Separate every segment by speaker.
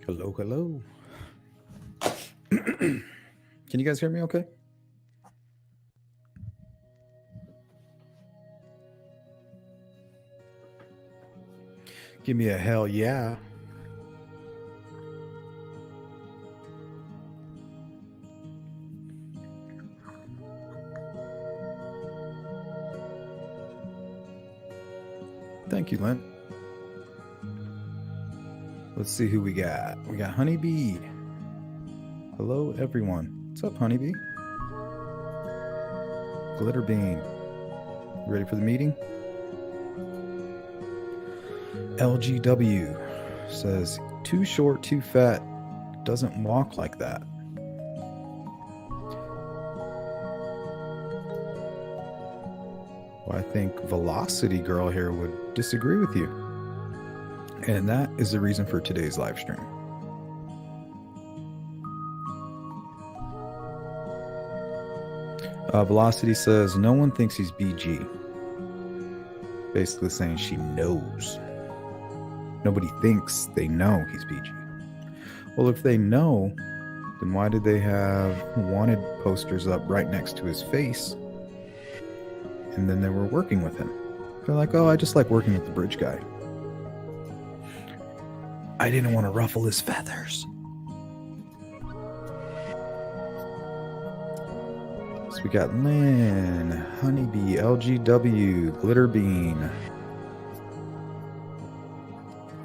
Speaker 1: Hello, hello. Can you guys hear me okay? Give me a hell yeah. Thank you, Lynn. Let's see who we got. We got Honeybee. Hello, everyone. What's up, Honeybee? Glitterbean. You ready for the meeting? LGW says, too short, too fat, doesn't walk like that. Well, I think Velocity Girl here would disagree with you. And that is the reason for today's live stream. Velocity says, no one thinks he's BG. Basically saying she knows. Nobody thinks they know he's BG. Well, if they know, then why did they have wanted posters up right next to his face? And then they were working with him. They're like, oh, I just like working with the bridge guy. I didn't want to ruffle his feathers. So we got Lynn, Honeybee, LGW, Glitterbean,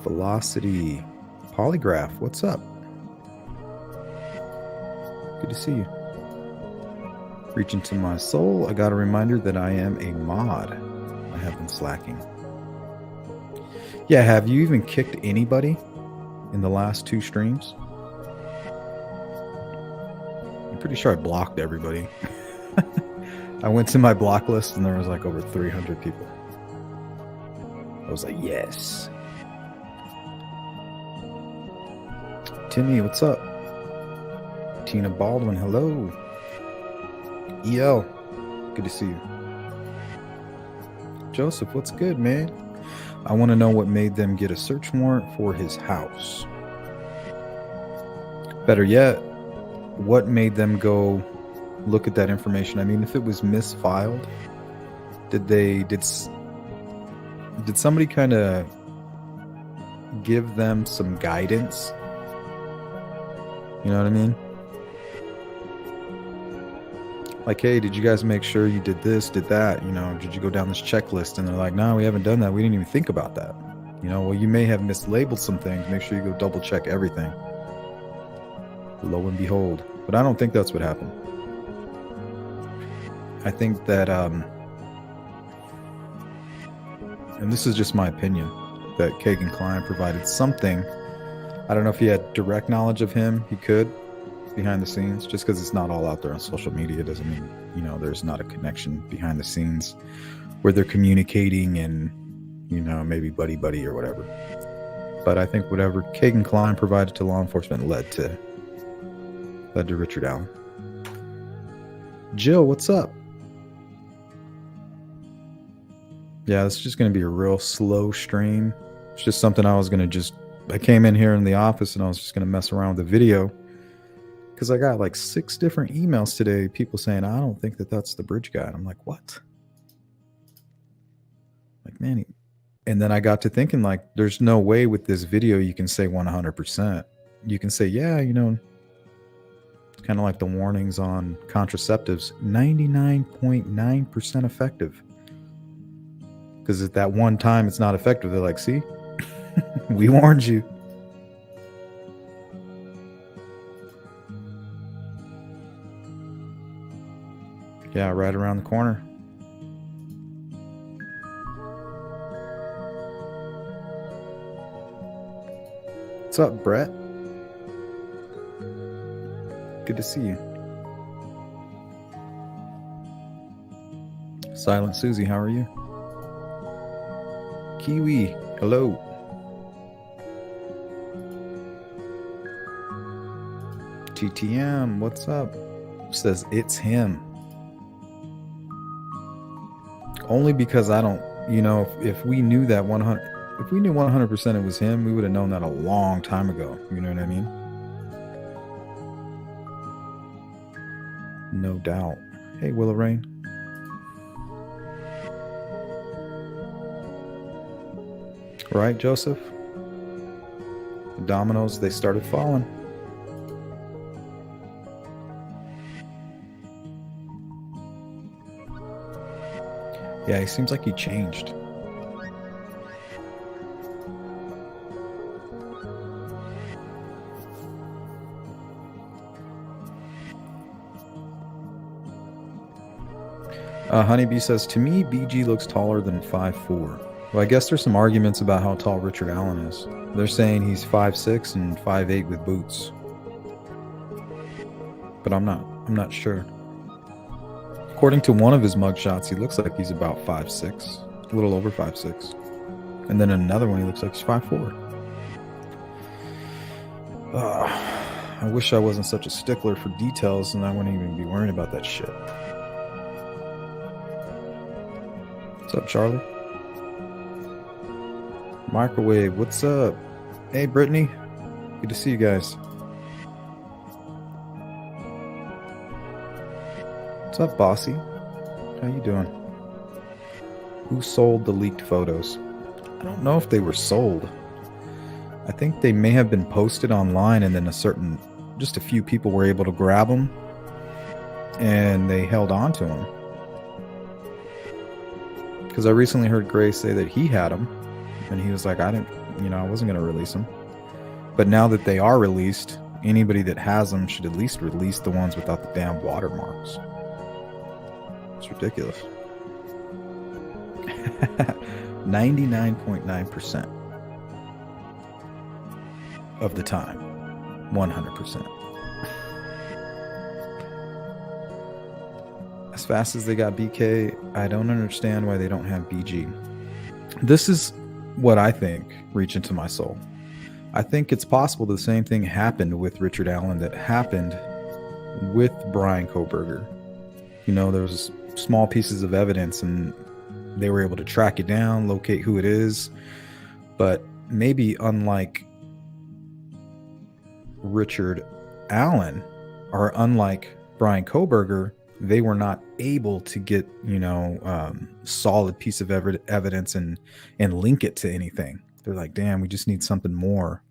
Speaker 1: Velocity, Polygraph. What's up? Good to see you. Reaching to my soul, I got a reminder that I am a mod. I have been slacking. Yeah, have you even kicked anybody in the last 2 streams? I'm pretty sure I blocked everybody. I went to my block list and there was like over 300 people. I was like, yes. Timmy, what's up? Tina Baldwin, hello. EL, good to see you. Joseph, what's good, man? I want to know what made them get a search warrant for his house. Better yet, what made them go look at that information? I mean, if it was misfiled, did somebody kind of give them some guidance? You know what I mean? Like, hey, did you guys make sure you did this, did that? You know, did you go down this checklist? And they're like, no, we haven't done that. We didn't even think about that. You know, well, you may have mislabeled some things. Make sure you go double check everything. Lo and behold. But I don't think that's what happened. I think that, and this is just my opinion, that Kagan Klein provided something. I don't know if he had direct knowledge of him. He could. Behind the scenes, just because it's not all out there on social media doesn't mean, you know, there's not a connection behind the scenes where they're communicating and, you know, maybe buddy or whatever. But I think whatever Kagan Klein provided to law enforcement led to Richard Allen. Jill, what's up? Yeah, it's just going to be a real slow stream. It's just something I came in here in the office and I was just going to mess around with the video. Because I got like 6 different emails today, people saying, I don't think that that's the bridge guy. And I'm like, what? Like, man. And then I got to thinking, like, there's no way with this video you can say 100%. You can say, yeah, you know, it's kind of like the warnings on contraceptives, 99.9% effective. Because at that one time it's not effective. They're like, see, we warned you. Yeah, right around the corner. What's up, Brett? Good to see you. Silent Susie, how are you? Kiwi, hello. TTM, what's up? Says it's him. Only because I don't, you know, if we knew that 100, If we knew 100% it was him, we would have known that a long time ago. You know what I mean? No doubt. Hey, Willow Rain. Right, Joseph? The dominoes, they started falling. Yeah, he seems like he changed. Honeybee says, to me, BG looks taller than 5'4". Well, I guess there's some arguments about how tall Richard Allen is. They're saying he's 5'6" and 5'8" with boots. But I'm not sure. According to one of his mugshots, he looks like he's about 5'6", a little over 5'6". And then another one, he looks like he's 5'4". I wish I wasn't such a stickler for details and I wouldn't even be worrying about that shit. What's up, Charlie? Microwave, what's up? Hey, Brittany. Good to see you guys. What's up, Bossy? How you doing? Who sold the leaked photos? I don't know if they were sold. I think they may have been posted online and then just a few people were able to grab them and they held on to them. Because I recently heard Gray say that he had them and he was like, I wasn't going to release them. But now that they are released, anybody that has them should at least release the ones without the damn watermarks. It's ridiculous. 99.9% of the time. 100%. As fast as they got BK, I don't understand why they don't have BG. This is what I think, reach into my soul. I think it's possible the same thing happened with Richard Allen that happened with Brian Kohberger. You know, there was small pieces of evidence and they were able to track it down, locate who it is. But maybe unlike Richard Allen, or unlike Brian Kohberger, they were not able to get, solid piece of evidence and link it to anything. They're like, damn, we just need something more.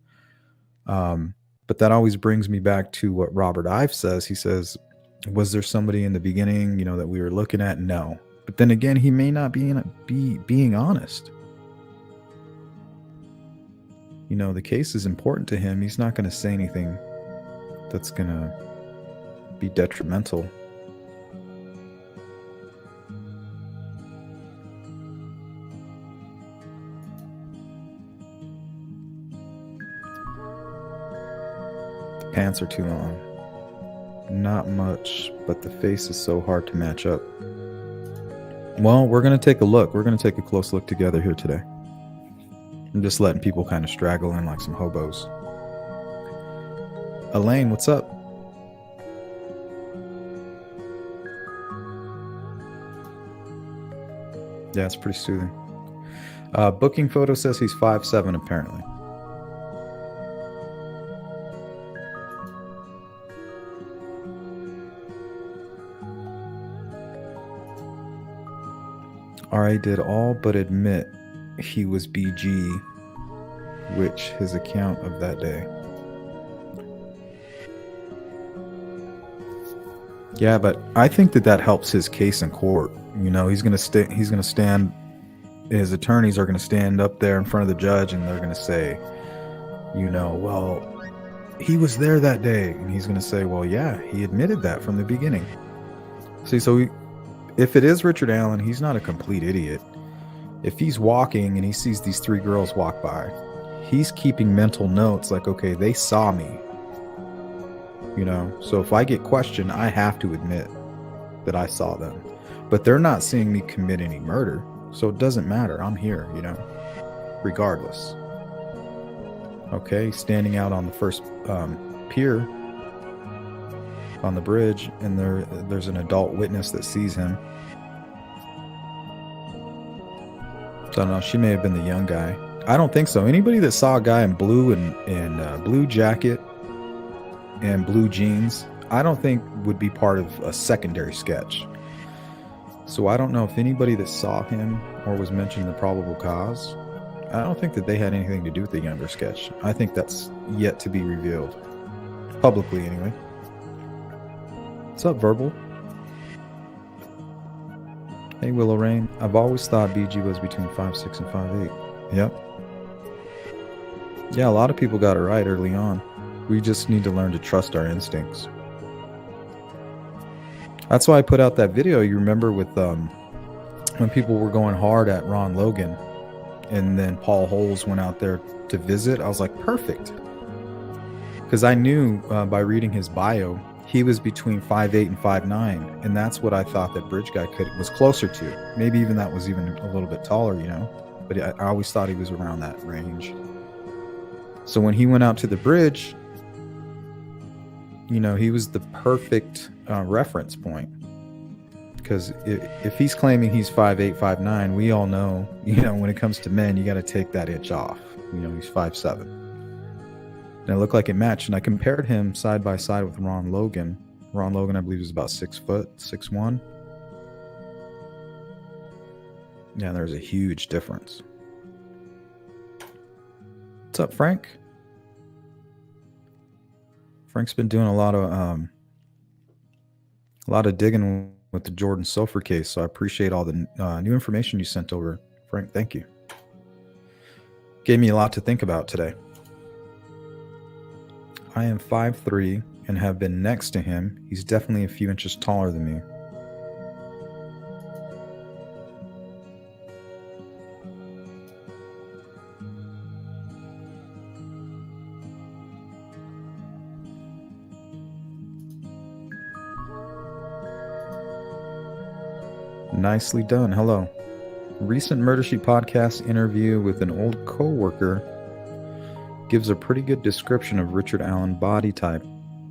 Speaker 1: But that always brings me back to what Robert Ives says. He says, was there somebody in the beginning, that we were looking at? No. But then again, he may not be being honest. The case is important to him. He's not going to say anything that's going to be detrimental. The pants are too long. Not much, but the face is so hard to match up. Well, we're going to take a look. We're going to take a close look together here today. I'm just letting people kind of straggle in like some hobos. Elaine, what's up? Yeah, it's pretty soothing. Booking photo says he's 5'7", apparently. RA did all but admit he was BG, which his account of that day. Yeah, but I think that helps his case in court. He's gonna stand. His attorneys are gonna stand up there in front of the judge, and they're gonna say, well, he was there that day, and he's gonna say, well, yeah, he admitted that from the beginning. See, so if it is Richard Allen, he's not a complete idiot. If he's walking and he sees these three girls walk by, he's keeping mental notes like, okay, they saw me. So if I get questioned, I have to admit that I saw them. But they're not seeing me commit any murder, so it doesn't matter. I'm here, regardless. Okay, standing out on the first pier on the bridge, and there's an adult witness that sees him. So I don't know, she may have been the young guy. I don't think so. Anybody that saw a guy in blue and blue jacket and blue jeans, I don't think would be part of a secondary sketch. So I don't know if anybody that saw him or was mentioned the probable cause, I don't think that they had anything to do with the younger sketch. I think that's yet to be revealed. Publicly, anyway. What's up, Verbal? Hey, Willow Rain. I've always thought BG was between 5'6" and 5'8". Yep. Yeah, a lot of people got it right early on. We just need to learn to trust our instincts. That's why I put out that video, you remember, with when people were going hard at Ron Logan, and then Paul Holes went out there to visit. I was like, perfect. Because I knew by reading his bio, he was between 5'8" and 5'9", and that's what I thought that bridge guy was closer to. Maybe even that was even a little bit taller, you know? But I always thought he was around that range. So when he went out to the bridge, you know, he was the perfect reference point. Because if he's claiming he's 5'8", 5'9", we all know, you know, when it comes to men, you got to take that inch off. You know, he's 5'7". And it looked like it matched. And I compared him side by side with Ron Logan. Ron Logan, I believe, was about 6 foot, 6'1". Yeah, there's a huge difference. What's up, Frank? Frank's been doing a lot of digging with the Jordan Sofer case, so I appreciate all the new information you sent over, Frank. Thank you. Gave me a lot to think about today. I am 5'3" and have been next to him. He's definitely a few inches taller than me. Nicely done. Hello. Recent Murder Sheet podcast interview with an old co-worker gives a pretty good description of Richard Allen body type.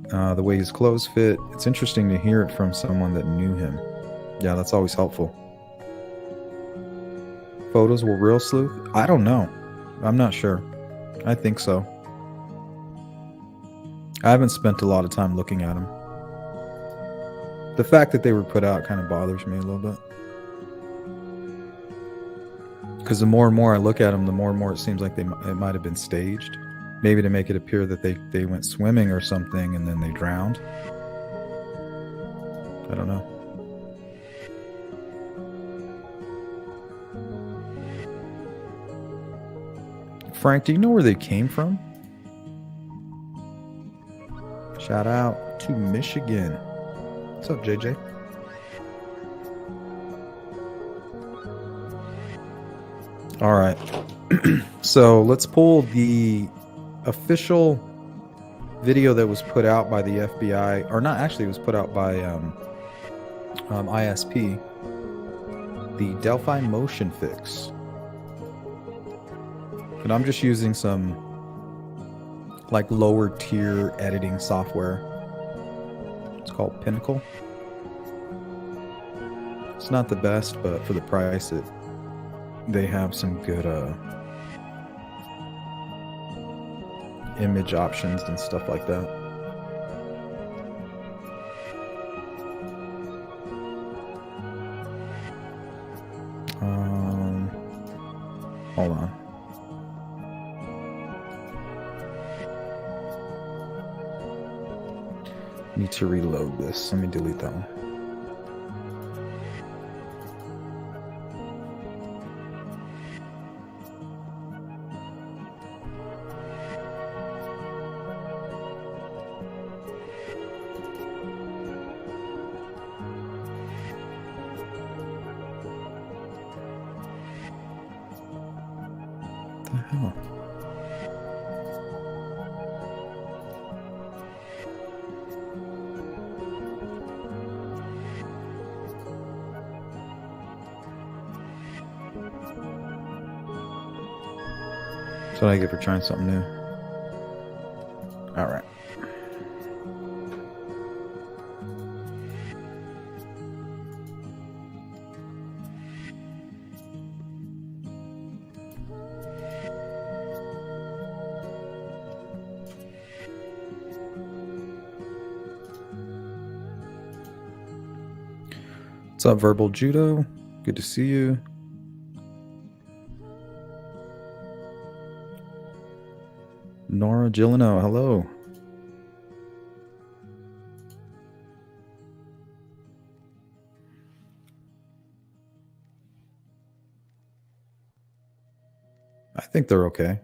Speaker 1: The way his clothes fit. It's interesting to hear it from someone that knew him. Yeah, that's always helpful. Photos were real sleuth? I don't know. I'm not sure. I think so. I haven't spent a lot of time looking at them. The fact that they were put out kind of bothers me a little bit. Because the more and more I look at them, the more and more it seems like it might have been staged. Maybe to make it appear that they went swimming or something and then they drowned. I don't know. Frank, do you know where they came from? Shout out to Michigan. What's up, JJ? All right. So let's pull the official video that was put out by the FBI, or not actually, it was put out by ISP, the Delphi motion fix. And I'm just using some like lower tier editing software. It's called Pinnacle. It's not the best, but for the price, they have some good image options and stuff like that. Hold on. Need to reload this. Let me delete that one. What the hell? That's what I get for trying something new. All right. What's up, Verbal Judo? Good to see you. Nora Gillino, hello. I think they're okay.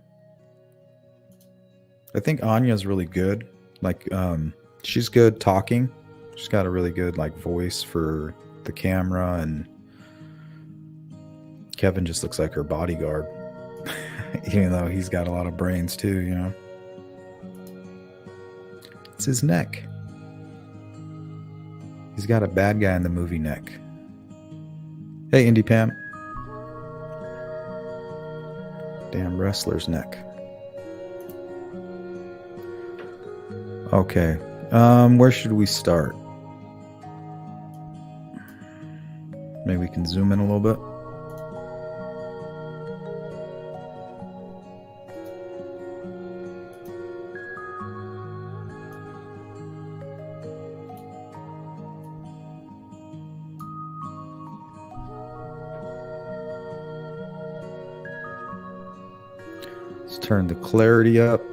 Speaker 1: I think Anya's really good. Like, she's good talking. She's got a really good like voice for the camera, and Kevin just looks like her bodyguard. Even though he's got a lot of brains too, you know. It's his neck. He's got a bad guy in the movie neck. Hey, Indie Pam. Damn wrestler's neck. Okay. Where should we start? Maybe we can zoom in a little bit. Let's turn the clarity up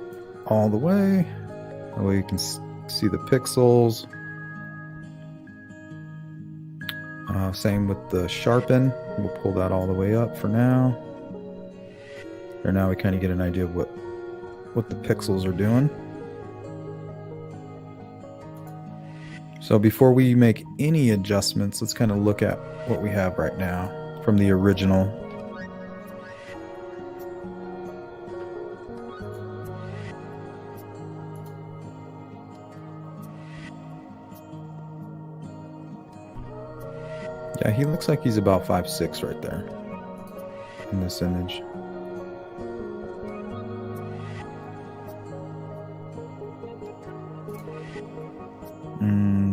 Speaker 1: all the way. That way you can see the pixels. Same with the sharpen. We'll pull that all the way up for now. Or now we kind of get an idea of what the pixels are doing. So before we make any adjustments, let's kind of look at what we have right now from the original. Yeah, he looks like he's about 5'6" right there in this image.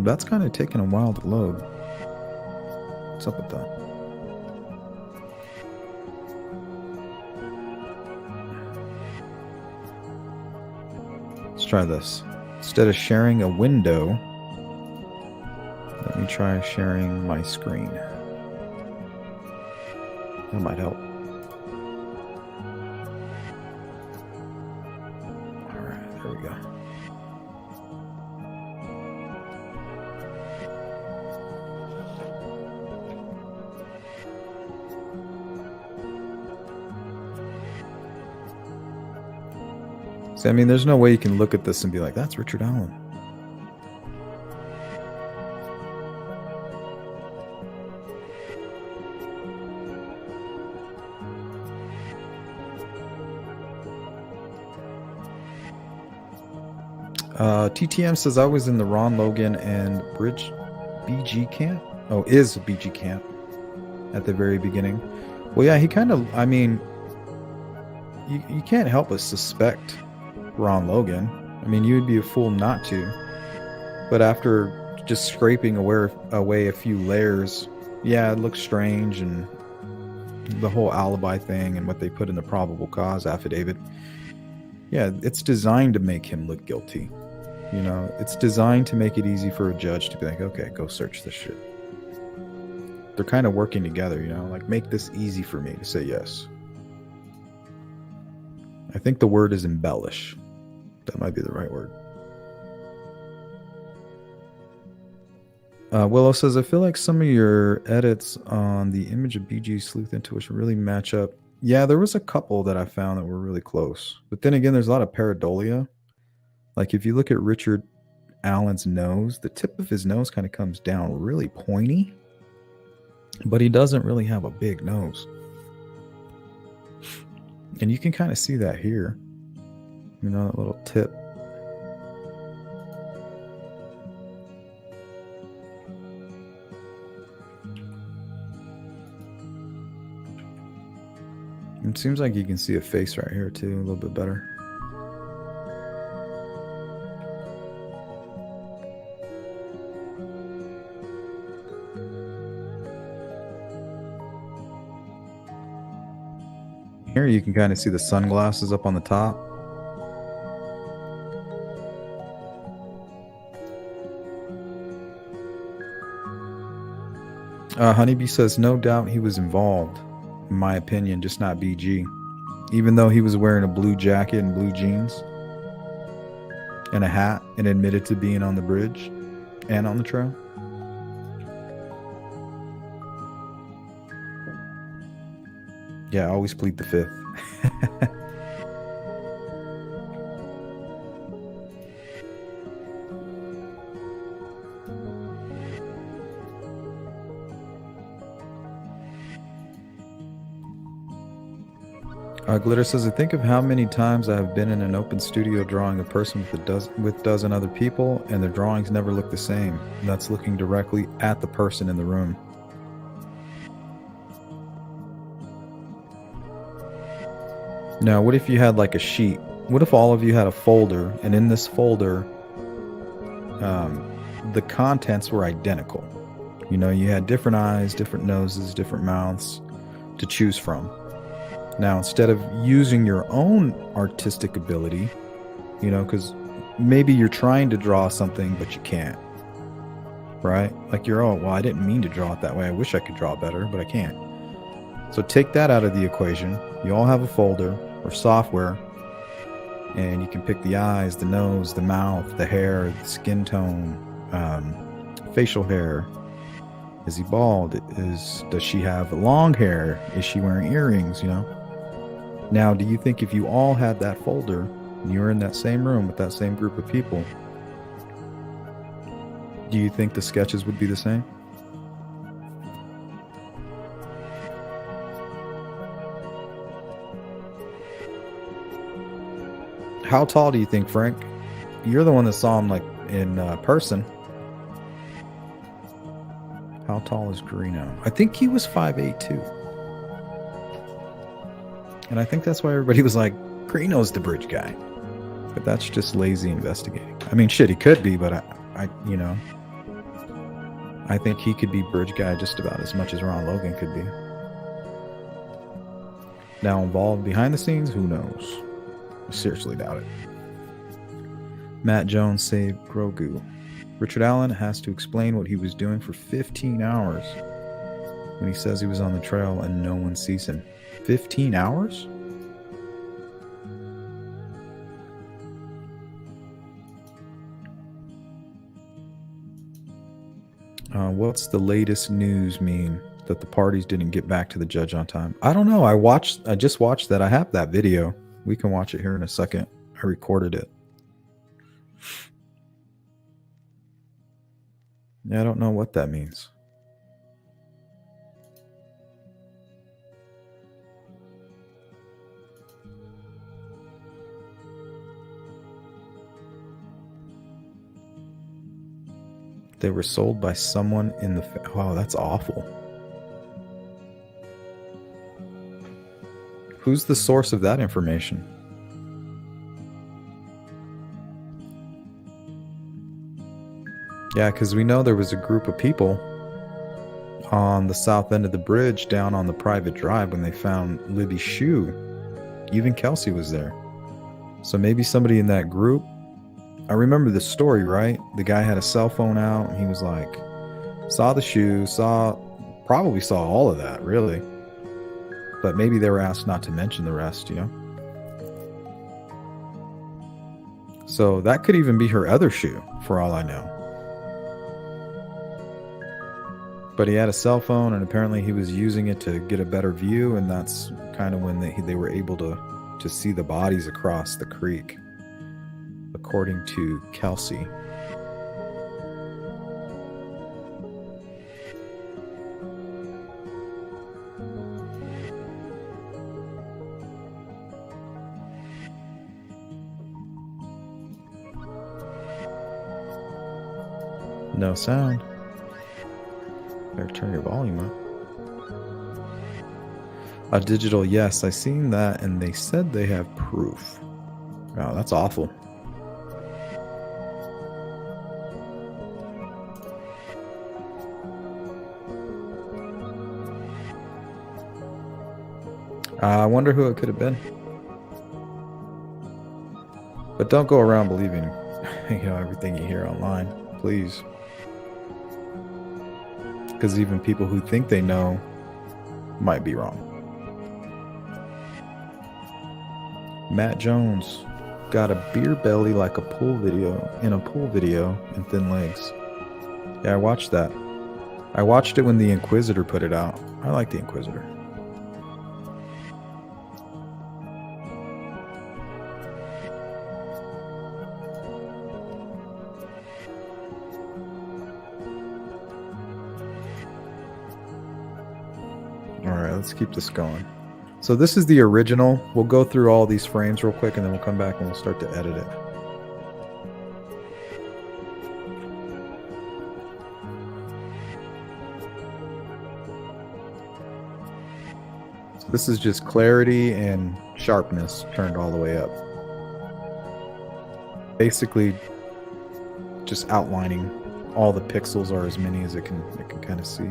Speaker 1: That's kind of taking a while to load. What's up with that? Let's try this. Instead of sharing a window, let me try sharing my screen. That might help. Alright, there we go. See, I mean, there's no way you can look at this and be like, that's Richard Allen. TTM says I was in the Ron Logan and Bridge BG camp. Oh, is BG camp at the very beginning. Well, yeah, he kind of, I mean, you can't help but suspect Ron Logan. I mean, you would be a fool not to. But after just scraping away a few layers, yeah, it looks strange, and the whole alibi thing and what they put in the probable cause affidavit. Yeah, it's designed to make him look guilty. You know, it's designed to make it easy for a judge to be like, okay, go search this shit. They're kind of working together, you know, like make this easy for me to say yes. I think the word is embellish. That might be the right word. Willow says, I feel like some of your edits on the image of BG Sleuth Intuition really match up. Yeah, there was a couple that I found that were really close. But then again, there's a lot of pareidolia. Like if you look at Richard Allen's nose, the tip of his nose kind of comes down really pointy. But he doesn't really have a big nose. And you can kind of see that here. You know, that little tip. It seems like you can see a face right here too, a little bit better. Here you can kind of see the sunglasses up on the top. Honeybee says, no doubt he was involved. In my opinion, just not BG. Even though he was wearing a blue jacket and blue jeans and a hat and admitted to being on the bridge and on the trail. Yeah, always plead the fifth. Glitter says, I think of how many times I have been in an open studio drawing a person with a dozen other people, and their drawings never look the same. And that's looking directly at the person in the room. Now, what if you had like a sheet? What if all of you had a folder, and in this folder, the contents were identical? You know, you had different eyes, different noses, different mouths to choose from. Now, instead of using your own artistic ability, you know, because maybe you're trying to draw something, but you can't, right? Like oh, well, I didn't mean to draw it that way. I wish I could draw better, but I can't. So take that out of the equation. You all have a folder or software, and you can pick the eyes, the nose, the mouth, the hair, the skin tone, facial hair. Is he bald? Does she have long hair? Is she wearing earrings, you know? Now, do you think if you all had that folder and you were in that same room with that same group of people, do you think the sketches would be the same? How tall do you think, Frank? You're the one that saw him like in person. How tall is Greeno? I think he was 5'8" too. And I think that's why everybody was like, Greeno's the bridge guy. But that's just lazy investigating. I mean, shit, he could be, but I you know, I think he could be bridge guy just about as much as Ron Logan could be. Now involved behind the scenes, who knows? I seriously doubt it. Matt Jones saved Grogu. Richard Allen has to explain what he was doing for 15 hours when he says he was on the trail and no one sees him. 15 hours? What's the latest news mean that the parties didn't get back to the judge on time? I don't know. I just watched that. I have that video. We can watch it here in a second. I recorded it. Yeah, I don't know what that means. They were sold by someone in the... Wow, that's awful. Who's the source of that information? Yeah, because we know there was a group of people on the south end of the bridge down on the private drive when they found Libby's shoe. Even Kelsey was there. So maybe somebody in that group... I remember the story, right? The guy had a cell phone out and he was like, saw the shoe, probably saw all of that, really. But maybe they were asked not to mention the rest, you know? So that could even be her other shoe, for all I know. But he had a cell phone and apparently he was using it to get a better view, and that's kind of when they were able to see the bodies across the creek. According to Kelsey. No sound. Better turn your volume up. A digital, yes, I seen that, and they said they have proof. Wow, that's awful. I wonder who it could have been. But don't go around believing, everything you hear online, please. because even people who think they know might be wrong. Matt Jones got a beer belly like a pool video and thin legs. Yeah, I watched that. I watched it when the Inquisitor put it out. I like the Inquisitor. Alright, let's keep this going. So this is the original. We'll go through all these frames real quick and then we'll come back and we'll start to edit it. So this is just clarity and sharpness turned all the way up. Basically just outlining all the pixels are as many as it can kind of see.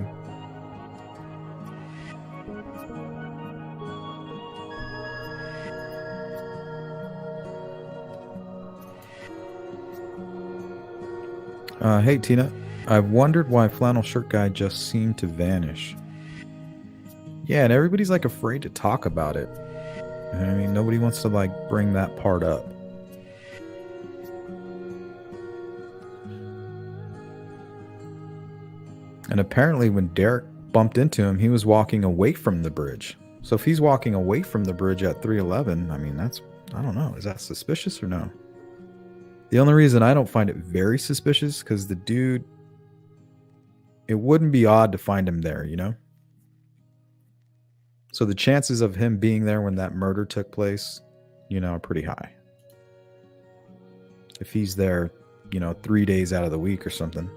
Speaker 1: Hey Tina, I've wondered why Flannel Shirt Guy just seemed to vanish. Yeah, and everybody's like afraid to talk about it. I mean, nobody wants to like bring that part up. And apparently when Derek bumped into him, he was walking away from the bridge. So if he's walking away from the bridge at 311, I mean, that's, I don't know, is that suspicious or no? The only reason I don't find it very suspicious because the dude, it wouldn't be odd to find him there, you know? So the chances of him being there when that murder took place, you know, are pretty high. If he's there, you know, 3 days out of the week or something.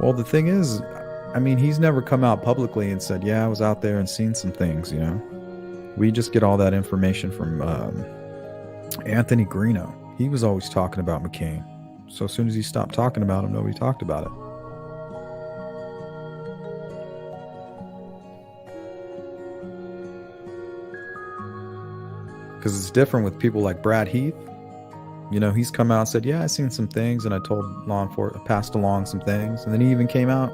Speaker 1: Well, the thing is, I mean, he's never come out publicly and said, yeah, I was out there and seen some things, you know? We just get all that information from Anthony Greeno. He was always talking about McCain. So as soon as he stopped talking about him, nobody talked about it. Because it's different with people like Brad Heath. You know, he's come out and said, yeah, I seen some things and I told law enforcement, passed along some things. And then he even came out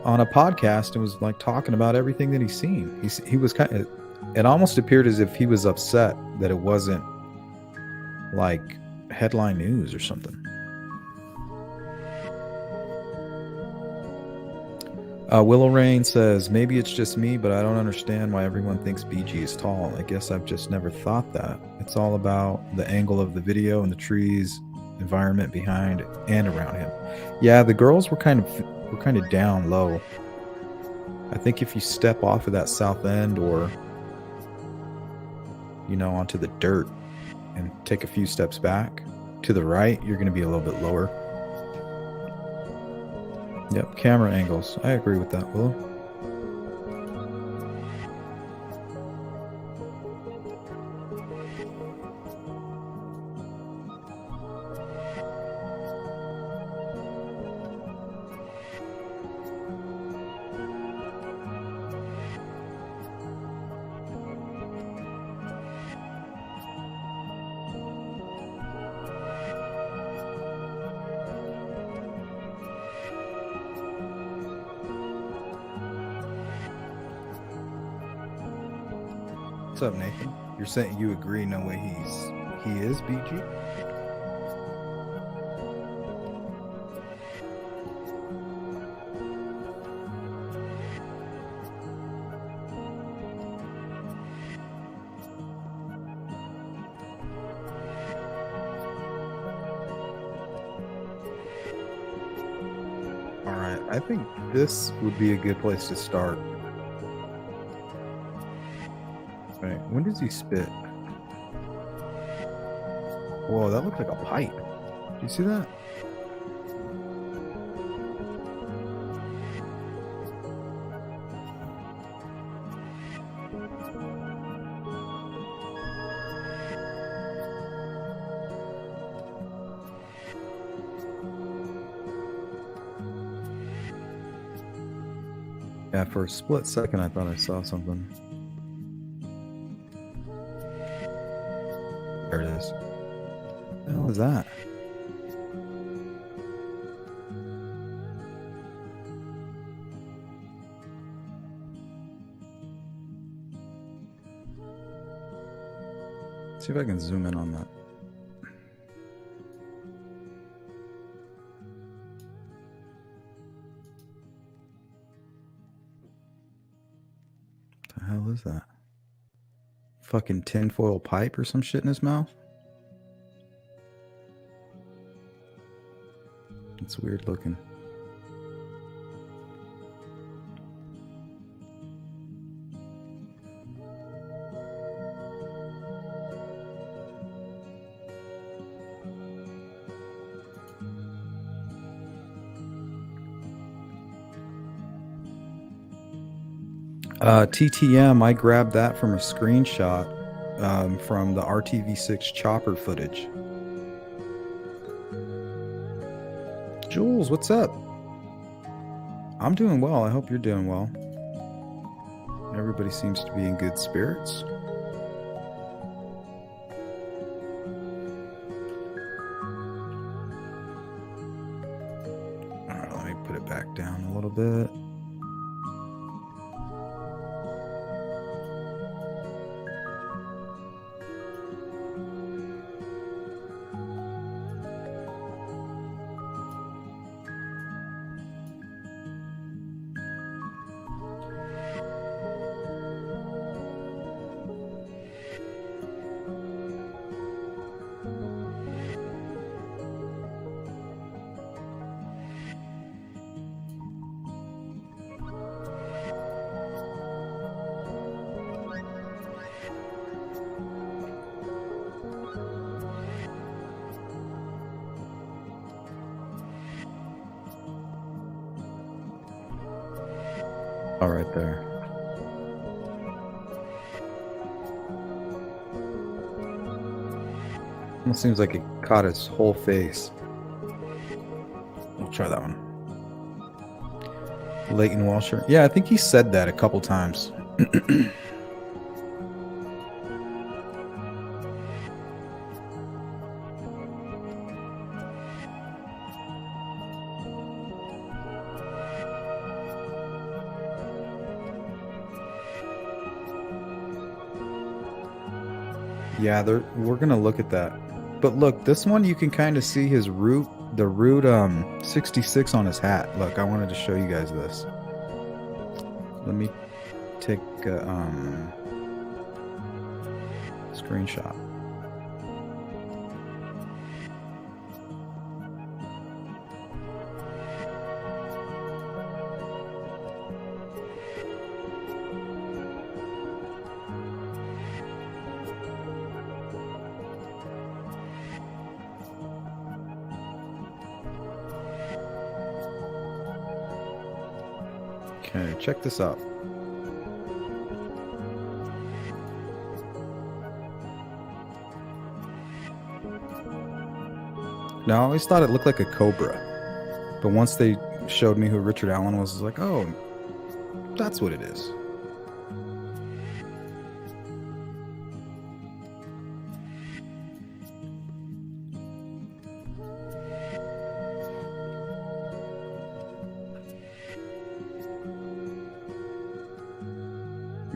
Speaker 1: on a podcast and was like talking about everything that he's seen. He was kind of, it almost appeared as if he was upset that it wasn't like headline news or something. Willow Rain says, maybe it's just me, but I don't understand why everyone thinks BG is tall. I guess I've just never thought that. It's all about the angle of the video and the trees, environment behind and around him. Yeah, the girls were kind of down low. I think if you step off of that south end or, you know, onto the dirt and take a few steps back to the right, you're going to be a little bit lower. Yep, camera angles. I agree with that, Willow. What's up, Nathan? You're saying you agree? No way he is BG? All right, I think this would be a good place to start. Right. When does he spit? Whoa, that looked like a pipe. Do you see that? Yeah, for a split second I thought I saw something. There it is. What the hell is that? See if I can zoom in on that. What the hell is that? Fucking tinfoil pipe or some shit in his mouth? It's weird looking. TTM, I grabbed that from a screenshot from the RTV6 chopper footage. Jules, what's up? I'm doing well. I hope you're doing well. Everybody seems to be in good spirits. All right, let me put it back down a little bit. All right there. Almost seems like it caught his whole face. We'll try that one. Leighton Walsher. Yeah, I think he said that a couple times. Yeah, we're gonna look at that. But look, this one you can kind of see his root, the root 66 on his hat. Look, I wanted to show you guys this. Let me take a screenshot. Okay, check this out. Now, I always thought it looked like a cobra. But once they showed me who Richard Allen was, I was like, oh, that's what it is.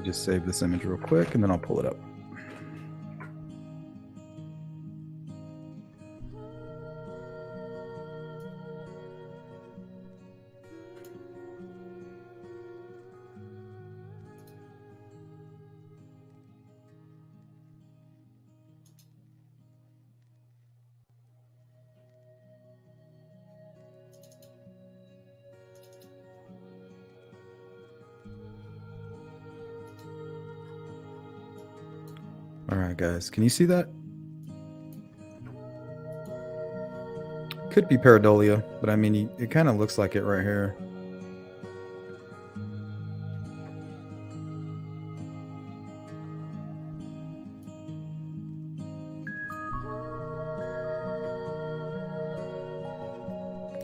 Speaker 1: Just save this image real quick and then I'll pull it up. All right, guys, can you see that? Could be pareidolia, but I mean, it kind of looks like it right here.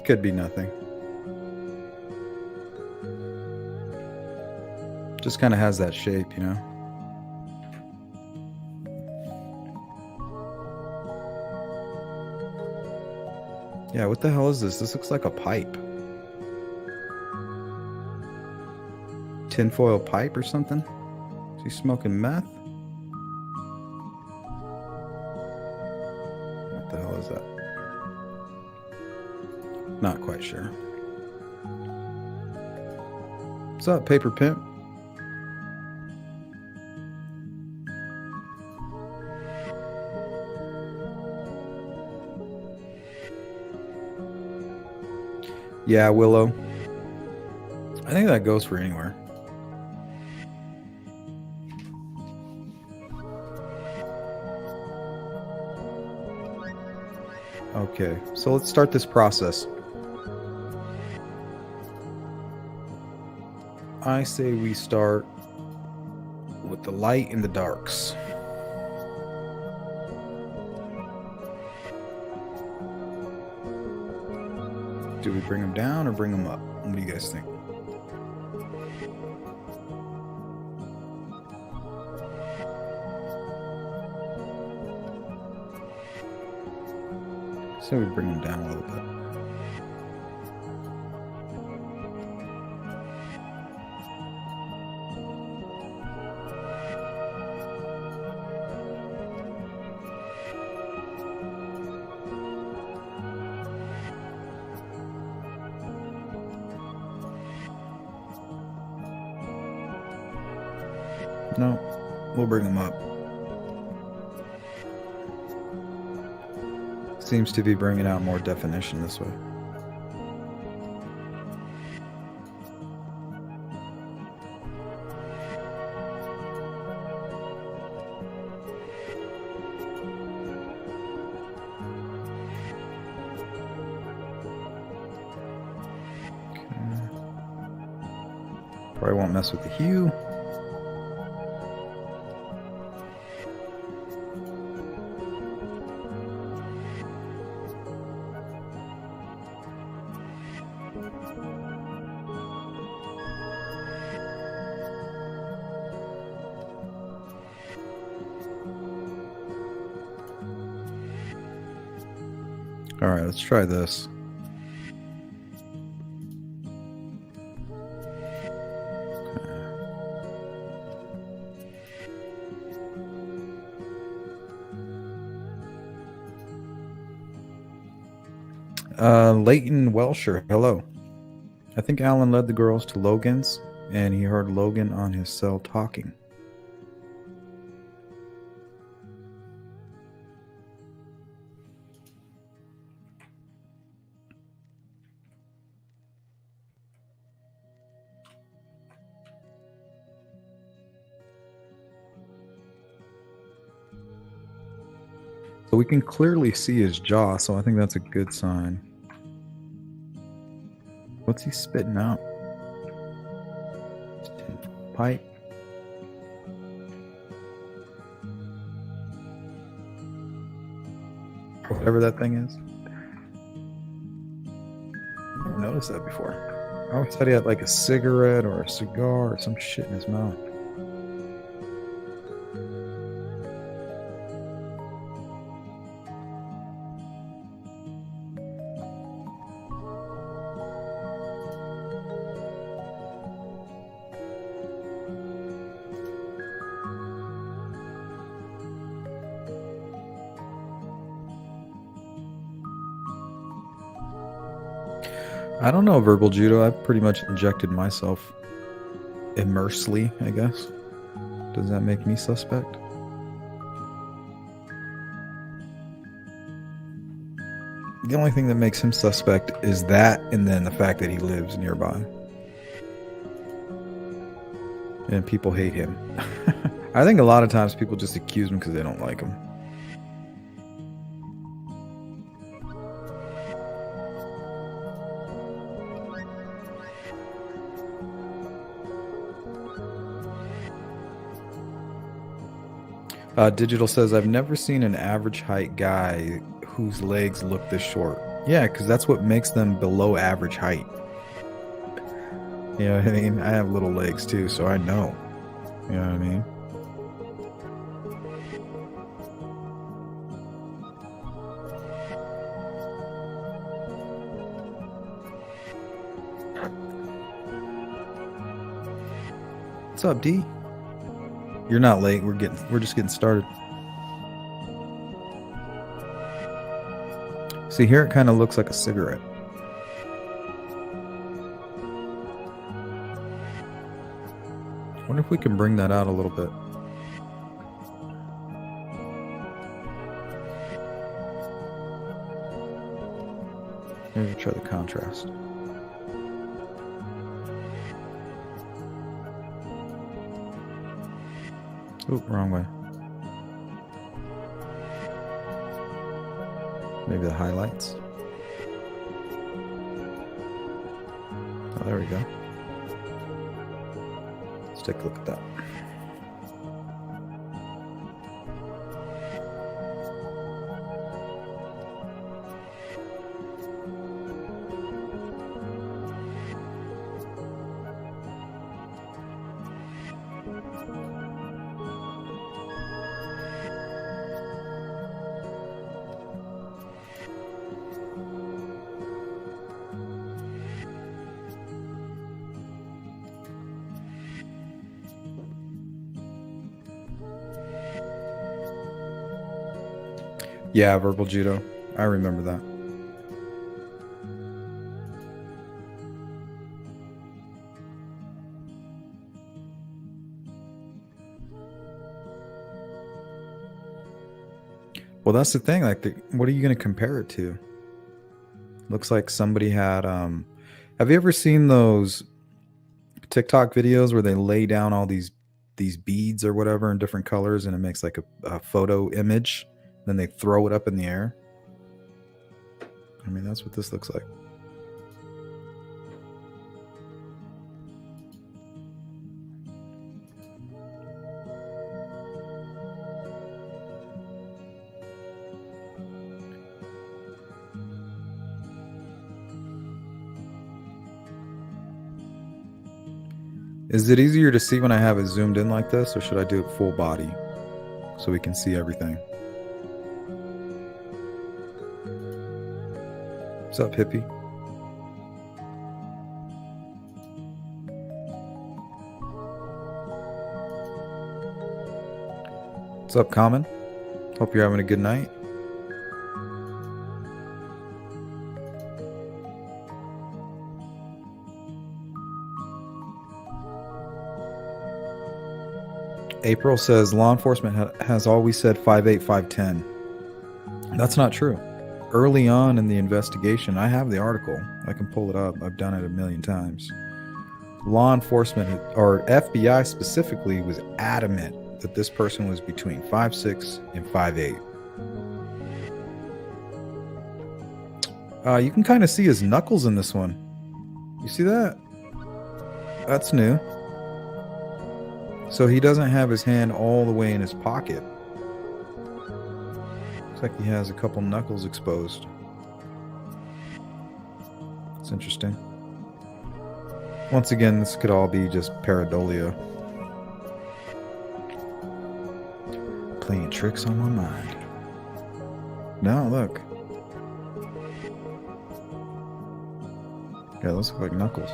Speaker 1: Could be nothing. Just kind of has that shape, you know? Yeah, what the hell is this? This looks like a pipe. Tinfoil pipe or something? Is he smoking meth? What the hell is that? Not quite sure. What's up, Paper Pimp? Yeah, Willow. I think that goes for anywhere. Okay, so let's start this process. I say we start with the light and the darks. Do we bring them down or bring them up? What do you guys think? So we bring them down a little bit. No, we'll bring them up. Seems to be bringing out more definition this way. Okay. Probably won't mess with the hue. All right, let's try this. Leighton Welsher, hello. I think Alan led the girls to Logan's, and he heard Logan on his cell talking. So we can clearly see his jaw, so I think that's a good sign. What's he spitting out? Pipe. Whatever that thing is. I never noticed that before. I always thought he had like a cigarette or a cigar or some shit in his mouth. I don't know, verbal judo. I've pretty much injected myself immersely, I guess. Does that make me suspect? The only thing that makes him suspect is that, and then the fact that he lives nearby. And people hate him. I think a lot of times people just accuse him because they don't like him. Digital says, I've never seen an average height guy whose legs look this short. Yeah, because that's what makes them below average height. You know what I mean? I have little legs too, so I know. You know what I mean? What's up, D? You're not late. We're just getting started. See, here it kind of looks like a cigarette. I wonder if we can bring that out a little bit. Maybe try the contrast. Oh, wrong way. Maybe the highlights. Oh, there we go. Let's take a look at that. Yeah, verbal judo. I remember that. Well, that's the thing. Like, what are you going to compare it to? Looks like somebody had. Have you ever seen those TikTok videos where they lay down all these beads or whatever in different colors, and it makes like a photo image? Then they throw it up in the air. I mean, that's what this looks like. Is it easier to see when I have it zoomed in like this, or should I do it full body so we can see everything? What's up, hippie? What's up, Common? Hope you're having a good night. April says law enforcement has always said 5'8", 5'10". That's not true. Early on in the investigation, I have the article. I can pull it up. I've done it a million times. Law enforcement, or FBI specifically, was adamant that this person was between 5'6" and 5'8". You can kind of see his knuckles in this one. You see that? That's new. So he doesn't have his hand all the way in his pocket. Looks like he has a couple knuckles exposed. It's interesting. Once again, this could all be just pareidolia. Playing tricks on my mind. No, look. Yeah, those look like knuckles.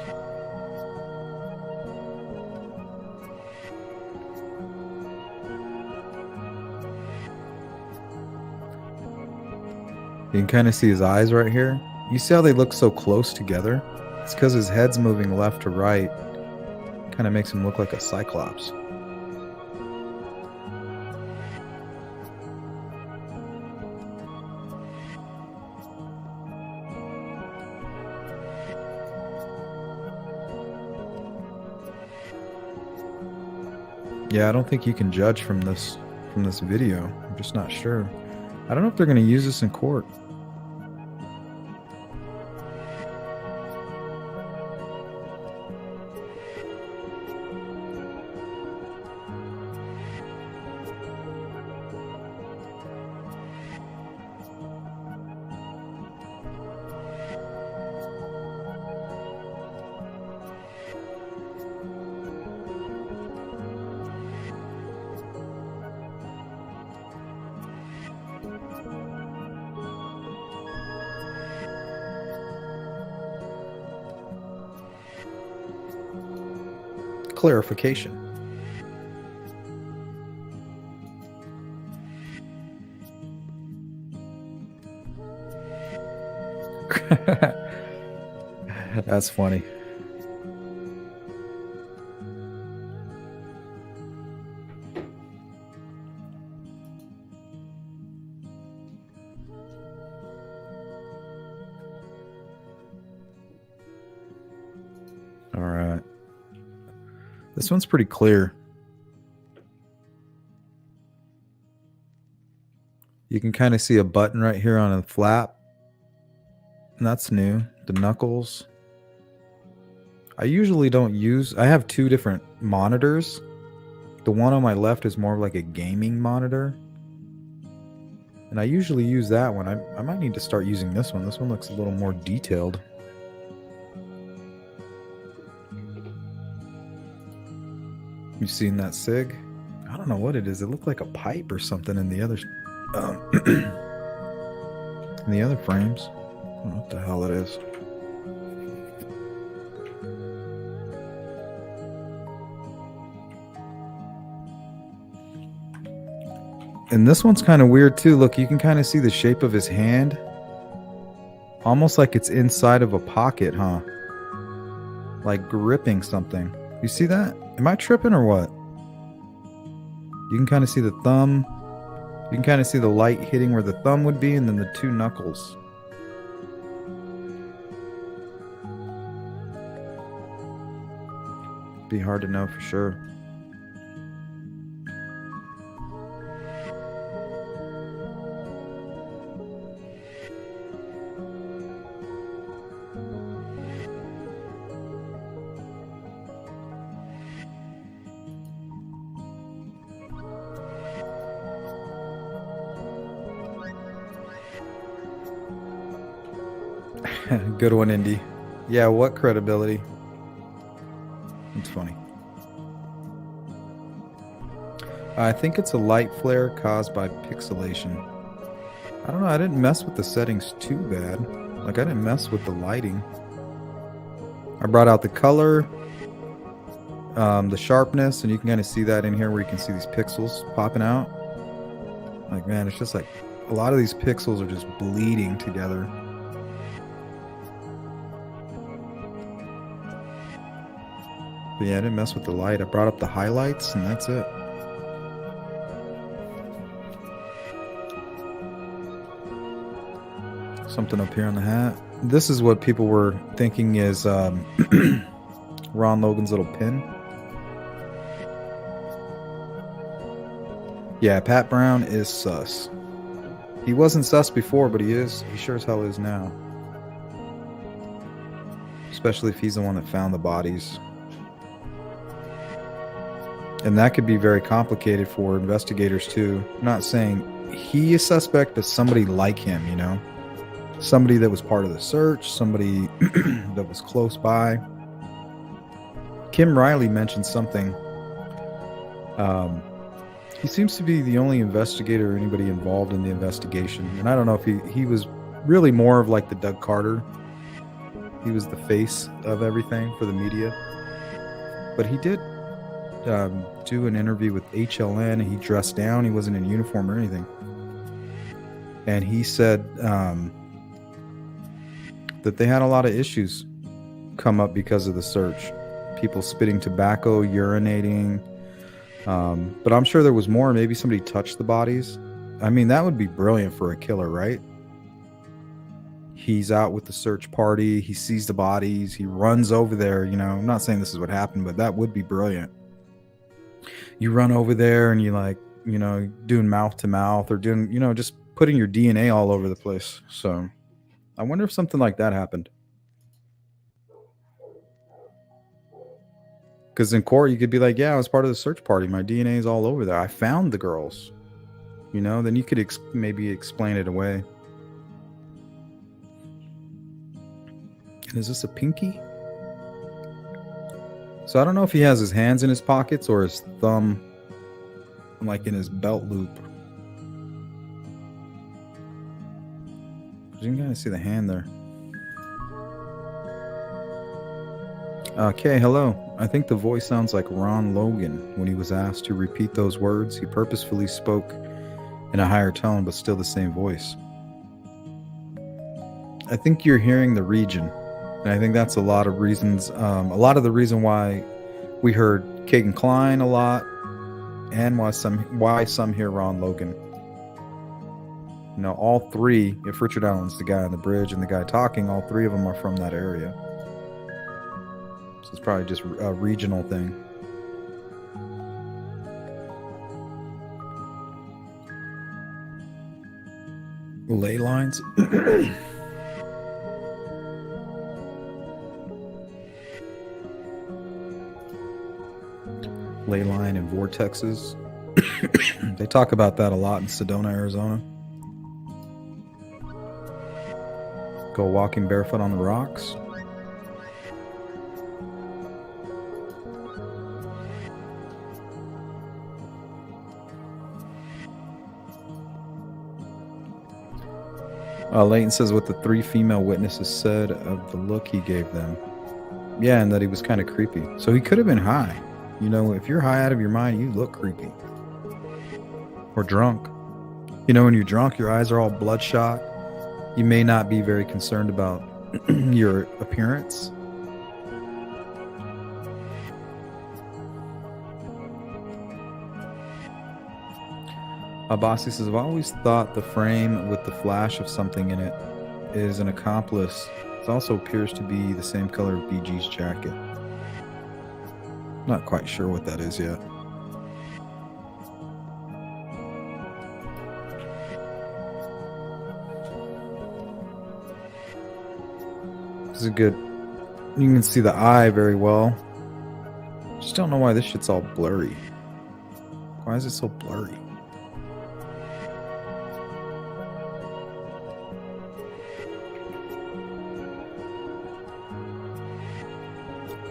Speaker 1: You can kind of see his eyes right here. You see how they look so close together? It's because his head's moving left to right. Kind of makes him look like a cyclops. Yeah, I don't think you can judge from this video. I'm just not sure. I don't know if they're going to use this in court. clarification. That's funny. All right. This one's pretty clear. You can kind of see a button right here on a flap. And that's new. The knuckles. I usually don't use... I have two different monitors. The one on my left is more like a gaming monitor. And I usually use that one. I might need to start using this one. This one looks a little more detailed. You seen that SIG? I don't know what it is. It looked like a pipe or something in the other... in the other frames. I don't know what the hell it is. And this one's kind of weird too. Look, you can kind of see the shape of his hand. Almost like it's inside of a pocket, huh? Like gripping something. You see that? Am I tripping or what? You can kind of see the thumb. You can kind of see the light hitting where the thumb would be and then the two knuckles. Be hard to know for sure. Good one, Indy. Yeah, what credibility? It's funny. I think it's a light flare caused by pixelation. I don't know, I didn't mess with the settings too bad. Like, I didn't mess with the lighting. I brought out the color, the sharpness, and you can kind of see that in here where you can see these pixels popping out. Like, man, it's just like a lot of these pixels are just bleeding together. But yeah, I didn't mess with the light. I brought up the highlights and that's it. Something up here on the hat. This is what people were thinking is Ron Logan's little pin. Yeah, Pat Brown is sus. He wasn't sus before, but he is. He sure as hell is now. Especially if he's the one that found the bodies. And that could be very complicated for investigators too. I'm not saying he is suspect, but somebody like him, you know? Somebody that was part of the search, somebody that was close by. Kim Riley mentioned something. He seems to be the only investigator or anybody involved in the investigation. And I don't know if he was really more of like the Doug Carter. He was the face of everything for the media. But he did do an interview with HLN, and he dressed down. He wasn't in uniform or anything. And he said that they had a lot of issues come up because of the search. People spitting tobacco, urinating. But I'm sure there was more. Maybe somebody touched the bodies. I mean, that would be brilliant for a killer, right? He's out with the search party. He sees the bodies. He runs over there. You know, I'm not saying this is what happened, but that would be brilliant. You run over there and you like, you know, doing mouth to mouth or doing, you know, just putting your DNA all over the place. So I wonder if something like that happened. Because in court, you could be like, yeah, I was part of the search party. My DNA is all over there. I found the girls. You know, then you could maybe explain it away. And is this a pinky? So I don't know if he has his hands in his pockets or his thumb like in his belt loop. You can kind of see the hand there. Kay, hello. I think the voice sounds like Ron Logan. When he was asked to repeat those words, he purposefully spoke in a higher tone, but still the same voice. I think you're hearing the region. And I think that's a lot of reasons. A lot of the reason why we heard Kagan Klein a lot, and why some hear Ron Logan. You know, all three, if Richard Allen's the guy on the bridge and the guy talking, all three of them are from that area. So it's probably just a regional thing. Ley lines. Ley line and vortexes. They talk about that a lot in Sedona, Arizona. Go walking barefoot on the rocks. Leighton says what the three female witnesses said of the look he gave them. Yeah, and that he was kind of creepy. So he could have been high. You know, if you're high out of your mind, you look creepy. Or drunk. You know, when you're drunk, your eyes are all bloodshot. You may not be very concerned about your appearance. Abasi says, I've always thought the frame with the flash of something in it is an accomplice. It also appears to be the same color of BG's jacket. Not quite sure what that is yet. This is good. You can see the eye very well. Just don't know why this shit's all blurry. Why is it so blurry?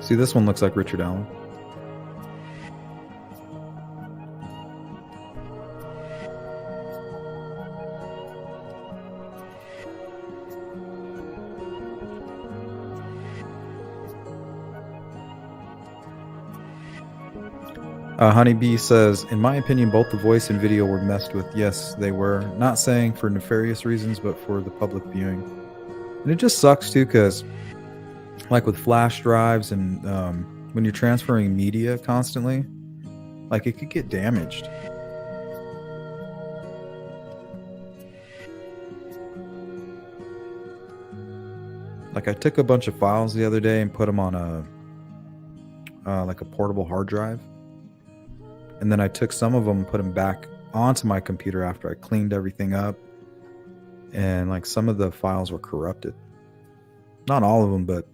Speaker 1: See, this one looks like Richard Allen. Honeybee says, in my opinion, both the voice and video were messed with. Yes, they were. Not saying for nefarious reasons, but for the public viewing. And it just sucks, too, because like with flash drives and when you're transferring media constantly, like it could get damaged. Like I took a bunch of files the other day and put them on like a portable hard drive. And then I took some of them and put them back onto my computer after I cleaned everything up. And like some of the files were corrupted. Not all of them, but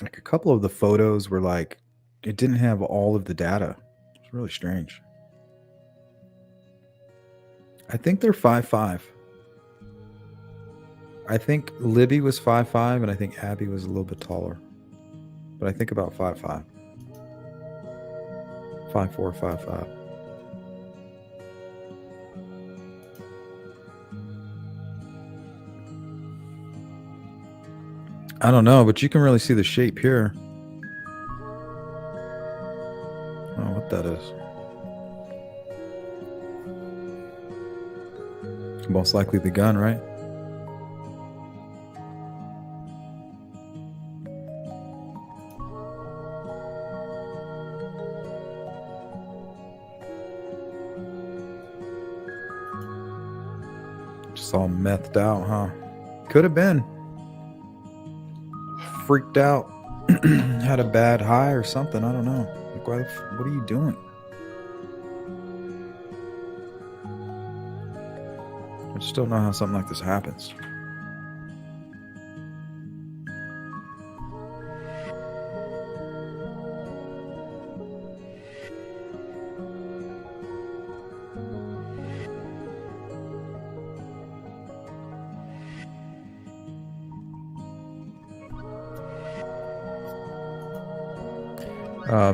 Speaker 1: like a couple of the photos were like, it didn't have all of the data. It's really strange. I think they're 5'5". I think Libby was 5'5", and I think Abby was a little bit taller. But I think about 5'5". 5'4", 5'5". I don't know, but you can really see the shape here. I don't know what that is. Most likely the gun, right? Just all methed out, huh? Could have been. Freaked out. Had a bad high or something. I don't know. Like, what are you doing? I just don't know how something like this happens.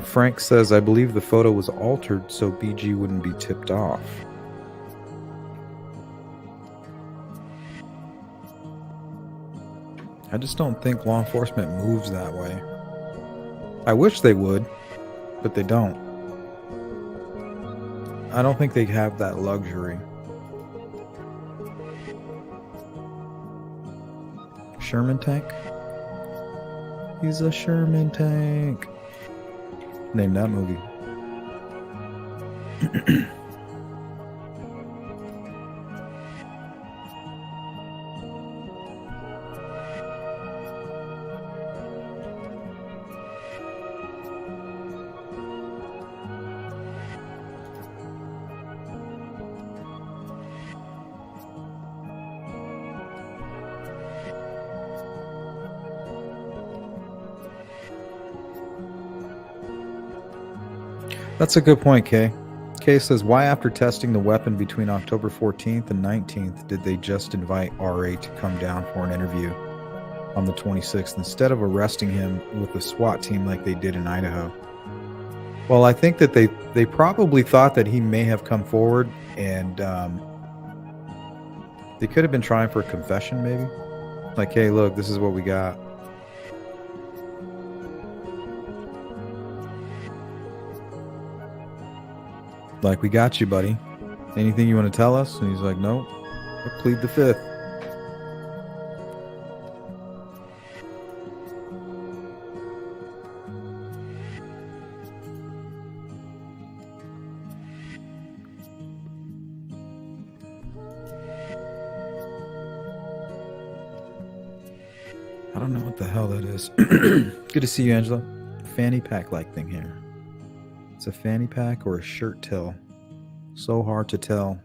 Speaker 1: Frank says, I believe the photo was altered so BG wouldn't be tipped off. I just don't think law enforcement moves that way. I wish they would, but they don't. I don't think they have that luxury. Sherman tank? He's a Sherman tank. Name that movie. That's a good point, Kay. Kay says, why after testing the weapon between October 14th and 19th did they just invite RA to come down for an interview on the 26th instead of arresting him with a SWAT team like they did in Idaho? Well, I think that they probably thought that he may have come forward and they could have been trying for a confession maybe. Like, hey, look, this is what we got. Like, we got you, buddy. Anything you want to tell us? And he's like, nope, I plead the fifth. I don't know what the hell that is. Good to see you, Angela. Fanny pack-like thing here. It's a fanny pack or a shirt tail. So hard to tell.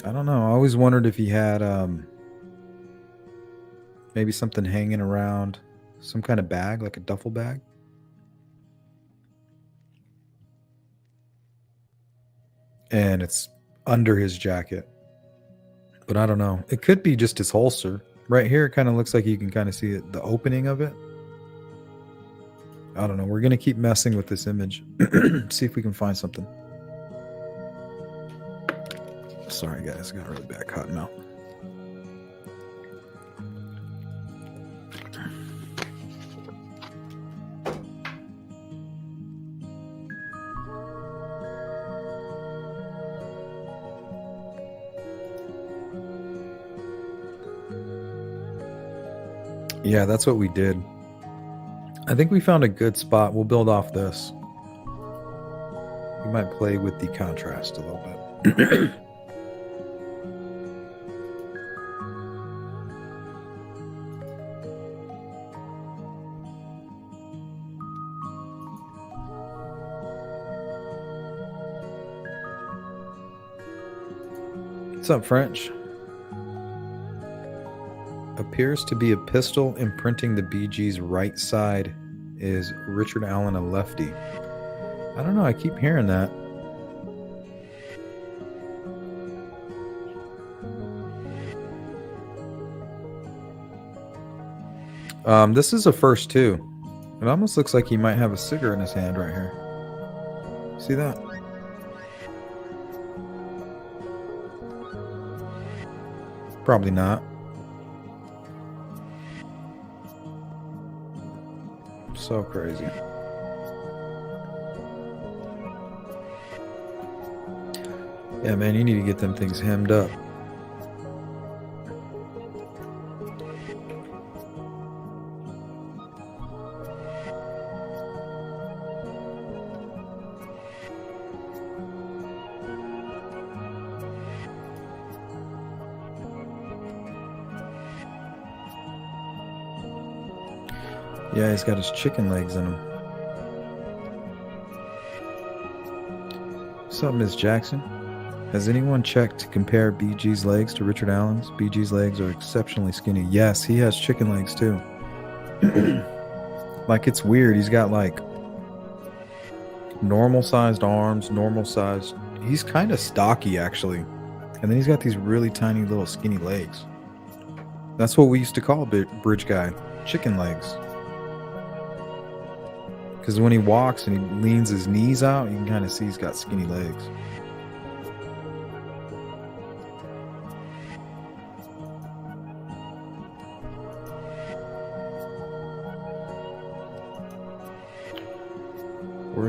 Speaker 1: I don't know. I always wondered if he had maybe something hanging around, some kind of bag, like a duffel bag. And it's under his jacket. But I don't know. It could be just his holster. Right here, it kind of looks like you can kind of see it, the opening of it. I don't know. We're going to keep messing with this image. See if we can find something. Sorry, guys. I got a really bad cotton mouth. Yeah, that's what we did. I think we found a good spot. We'll build off this. We might play with the contrast a little bit. What's up, French? Appears to be a pistol imprinting the BG's right side. Is Richard Allen a lefty? I don't know. I keep hearing that. This is a first too. It almost looks like he might have a cigarette in his hand right here. See that? Probably not. So crazy. Yeah, man, you need to get them things hemmed up. Yeah, he's got his chicken legs in him. What's up, Ms. Jackson? Has anyone checked to compare BG's legs to Richard Allen's? BG's legs are exceptionally skinny. Yes, he has chicken legs too. Like, it's weird. He's got like normal sized arms, normal sized. He's kind of stocky actually. And then he's got these really tiny little skinny legs. That's what we used to call Bridge Guy. Chicken legs. Because when he walks and he leans his knees out, you can kind of see he's got skinny legs.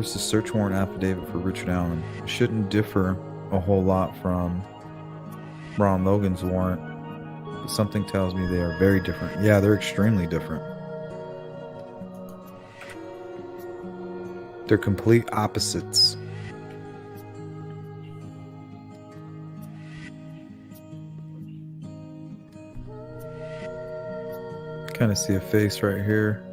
Speaker 1: was the search warrant affidavit for Richard Allen. It shouldn't differ a whole lot from Ron Logan's warrant, but something tells me they are very different. Yeah, they're extremely different. They're complete opposites. Kind of see a face right here.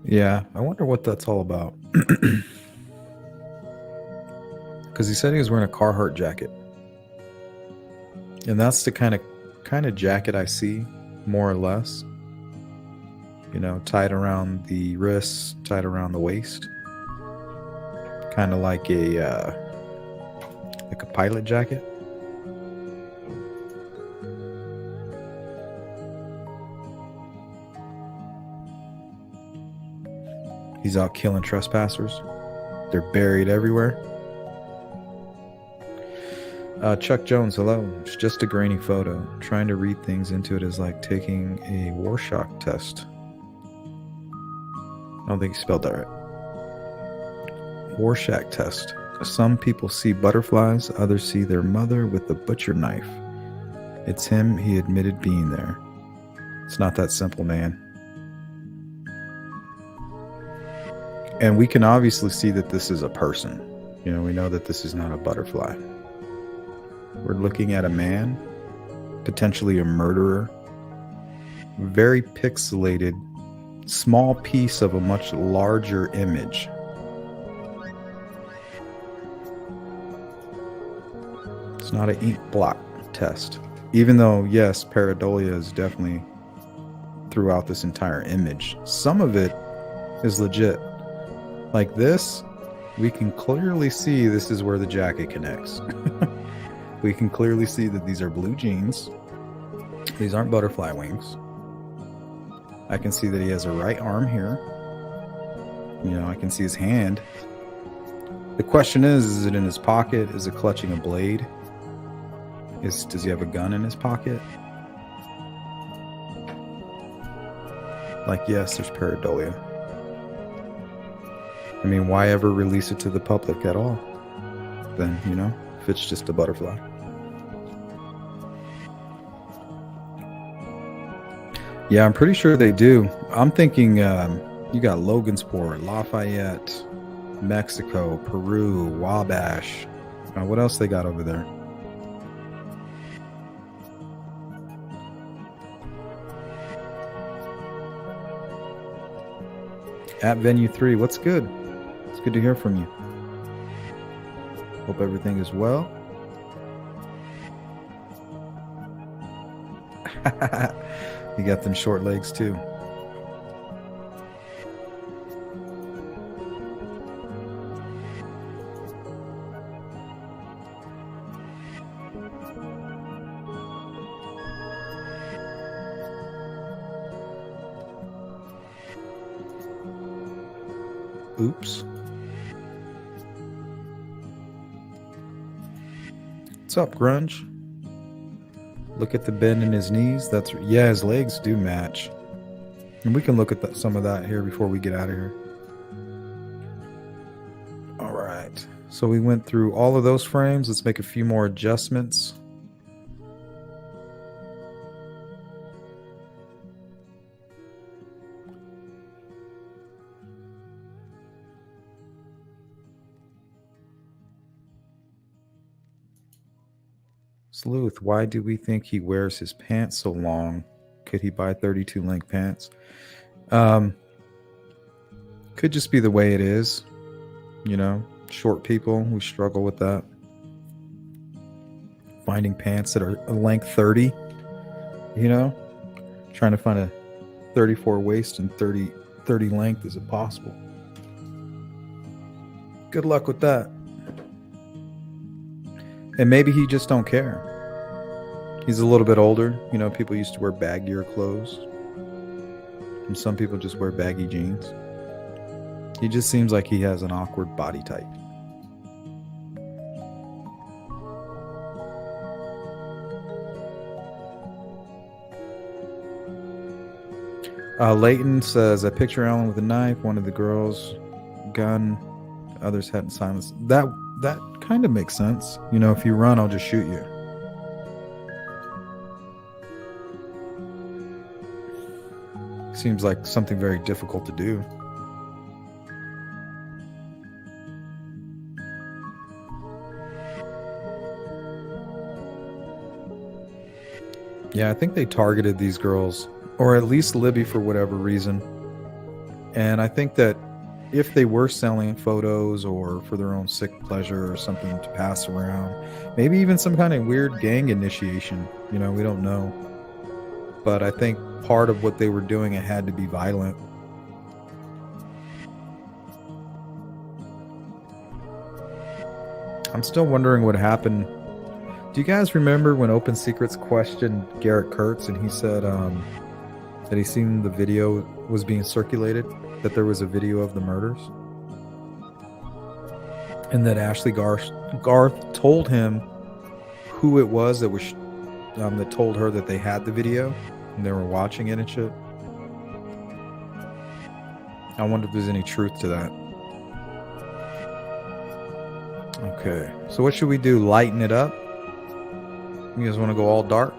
Speaker 1: Yeah, I wonder what that's all about. Because he said he was wearing a Carhartt jacket. And that's the kind of jacket I see, more or less. You know, tied around the wrists, tied around the waist. Kind of like a pilot jacket. He's out killing trespassers. They're buried everywhere. Chuck Jones, hello. It's just a grainy photo. Trying to read things into it is like taking a Rorschach test. I don't think he spelled that right. Rorschach test. Some people see butterflies, others see their mother with a butcher knife. It's him, he admitted being there. It's not that simple, man. And we can obviously see that this is a person. You know, we know that this is not a butterfly. We're looking at a man, potentially a murderer. Very pixelated, small piece of a much larger image. It's not an ink blot test. Even though, yes, pareidolia is definitely throughout this entire image. Some of it is legit. Like this, we can clearly see this is where the jacket connects. We can clearly see that these are blue jeans. These aren't butterfly wings. I can see that he has a right arm here. You know, I can see his hand. The question is it in his pocket? Is it clutching a blade? Does he have a gun in his pocket? Like, yes, there's pareidolia. I mean, why ever release it to the public at all? Then, you know, if it's just a butterfly. Yeah, I'm pretty sure they do. I'm thinking you got Logansport, Lafayette, Mexico, Peru, Wabash. What else they got over there? At Venue 3, what's good? It's good to hear from you. Hope everything is well. You got them short legs too. Oops. What's up, Grunge? Look at the bend in his knees. That's, yeah, his legs do match. And we can look at some of that here before we get out of here. All right. So we went through all of those frames. Let's make a few more adjustments. Sleuth, why do we think he wears his pants so long? Could he buy 32 length pants? Could just be the way it is. You know, short people, we struggle with that. Finding pants that are length 30, you know? Trying to find a 34 waist and 30 length. Is it possible? Good luck with that. And maybe he just don't care. He's a little bit older. You know, people used to wear baggier clothes. And some people just wear baggy jeans. He just seems like he has an awkward body type. Leighton says, I picture Alan with a knife, one of the girls, gun, others hadn't silenced. That kind of makes sense. You know, if you run, I'll just shoot you. Seems like something very difficult to do. Yeah, I think they targeted these girls, or at least Libby, for whatever reason. And I think that if they were selling photos or for their own sick pleasure or something to pass around, maybe even some kind of weird gang initiation, you know, we don't know. But I think part of what they were doing, it had to be violent. I'm still wondering what happened. Do you guys remember when Open Secrets questioned Garrett Kurtz and he said that he seen the video was being circulated, that there was a video of the murders? And that Ashley Garth told him who it was that was that told her that they had the video and they were watching it and shit. I wonder if there's any truth to that. Okay, so what should we do? Lighten it up? You guys want to go all dark?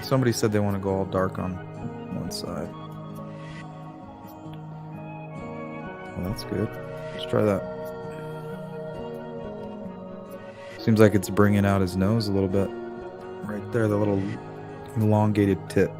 Speaker 1: Somebody said they want to go all dark on one side. Well, that's good. Let's try that. Seems like it's bringing out his nose a little bit. Right there, the little elongated tip.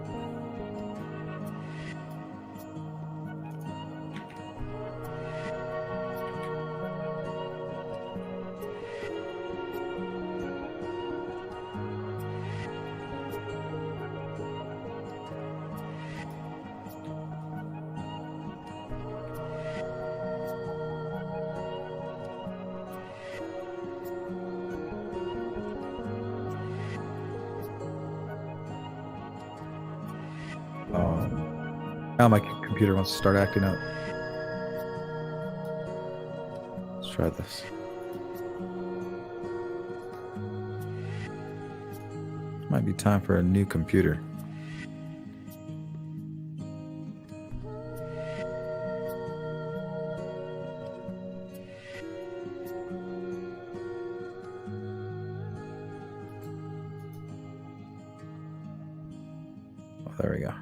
Speaker 1: Now my computer wants to start acting up. Let's try this. Might be time for a new computer. Oh, there we go.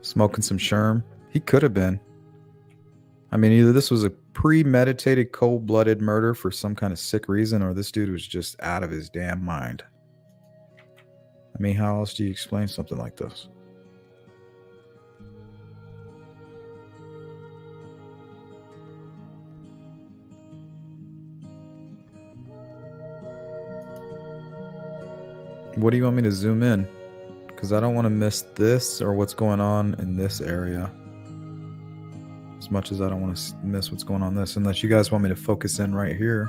Speaker 1: Smoking some Sherm. He could have been. I mean, either this was a premeditated, cold-blooded murder for some kind of sick reason, or this dude was just out of his damn mind. I mean, how else do you explain something like this? What do you want me to zoom in? Because I don't want to miss this or what's going on in this area as much as I don't want to miss what's going on this, unless you guys want me to focus in right here.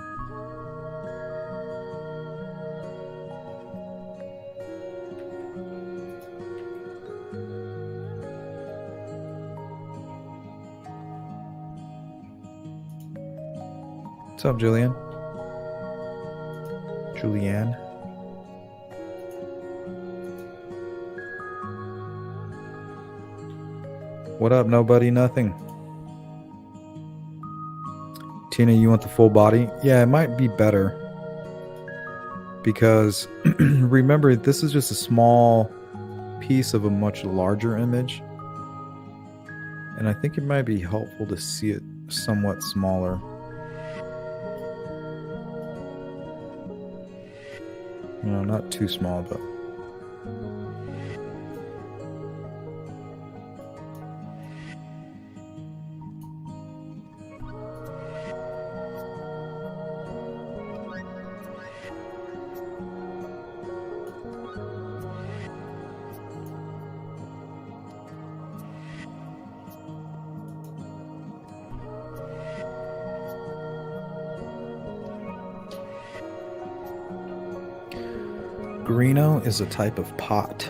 Speaker 1: What's up, Julianne? Julianne? What up, nobody, nothing? Tina, you want the full body? Yeah, it might be better. Because, remember, this is just a small piece of a much larger image. And I think it might be helpful to see it somewhat smaller. You know, not too small, but... Greeno is a type of pot.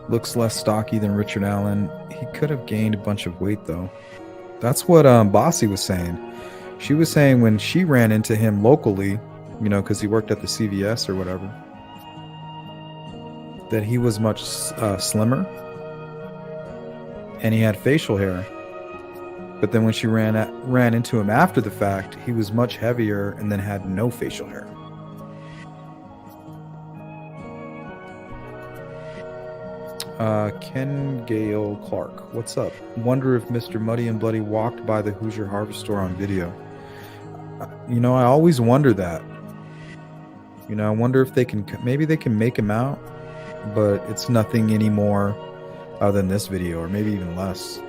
Speaker 1: Looks less stocky than Richard Allen. He could have gained a bunch of weight, though. That's what Bossy was saying. She was saying when she ran into him locally, you know, because he worked at the CVS or whatever, that he was much slimmer and he had facial hair. But then when she ran into him after the fact, he was much heavier and then had no facial hair. Ken Gale Clark, what's up? Wonder if Mr. Muddy and Bloody walked by the Hoosier Harvest store on video. You know, I always wonder that. You know, I wonder if they can, maybe they can make him out, but it's nothing anymore than this video, or maybe even less.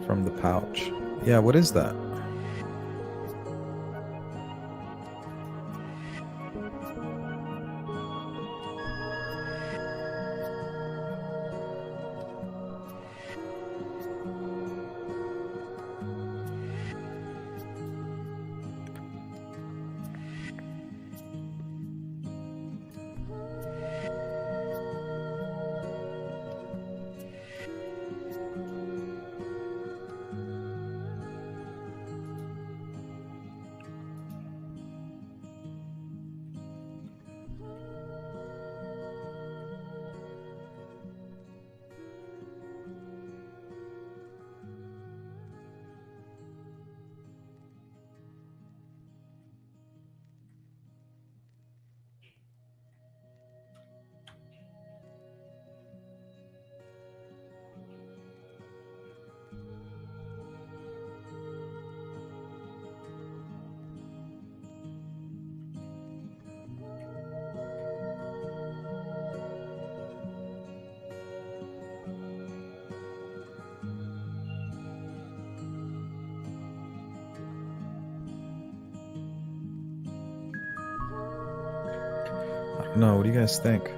Speaker 1: From the pouch. Yeah, what is that? No, what do you guys think?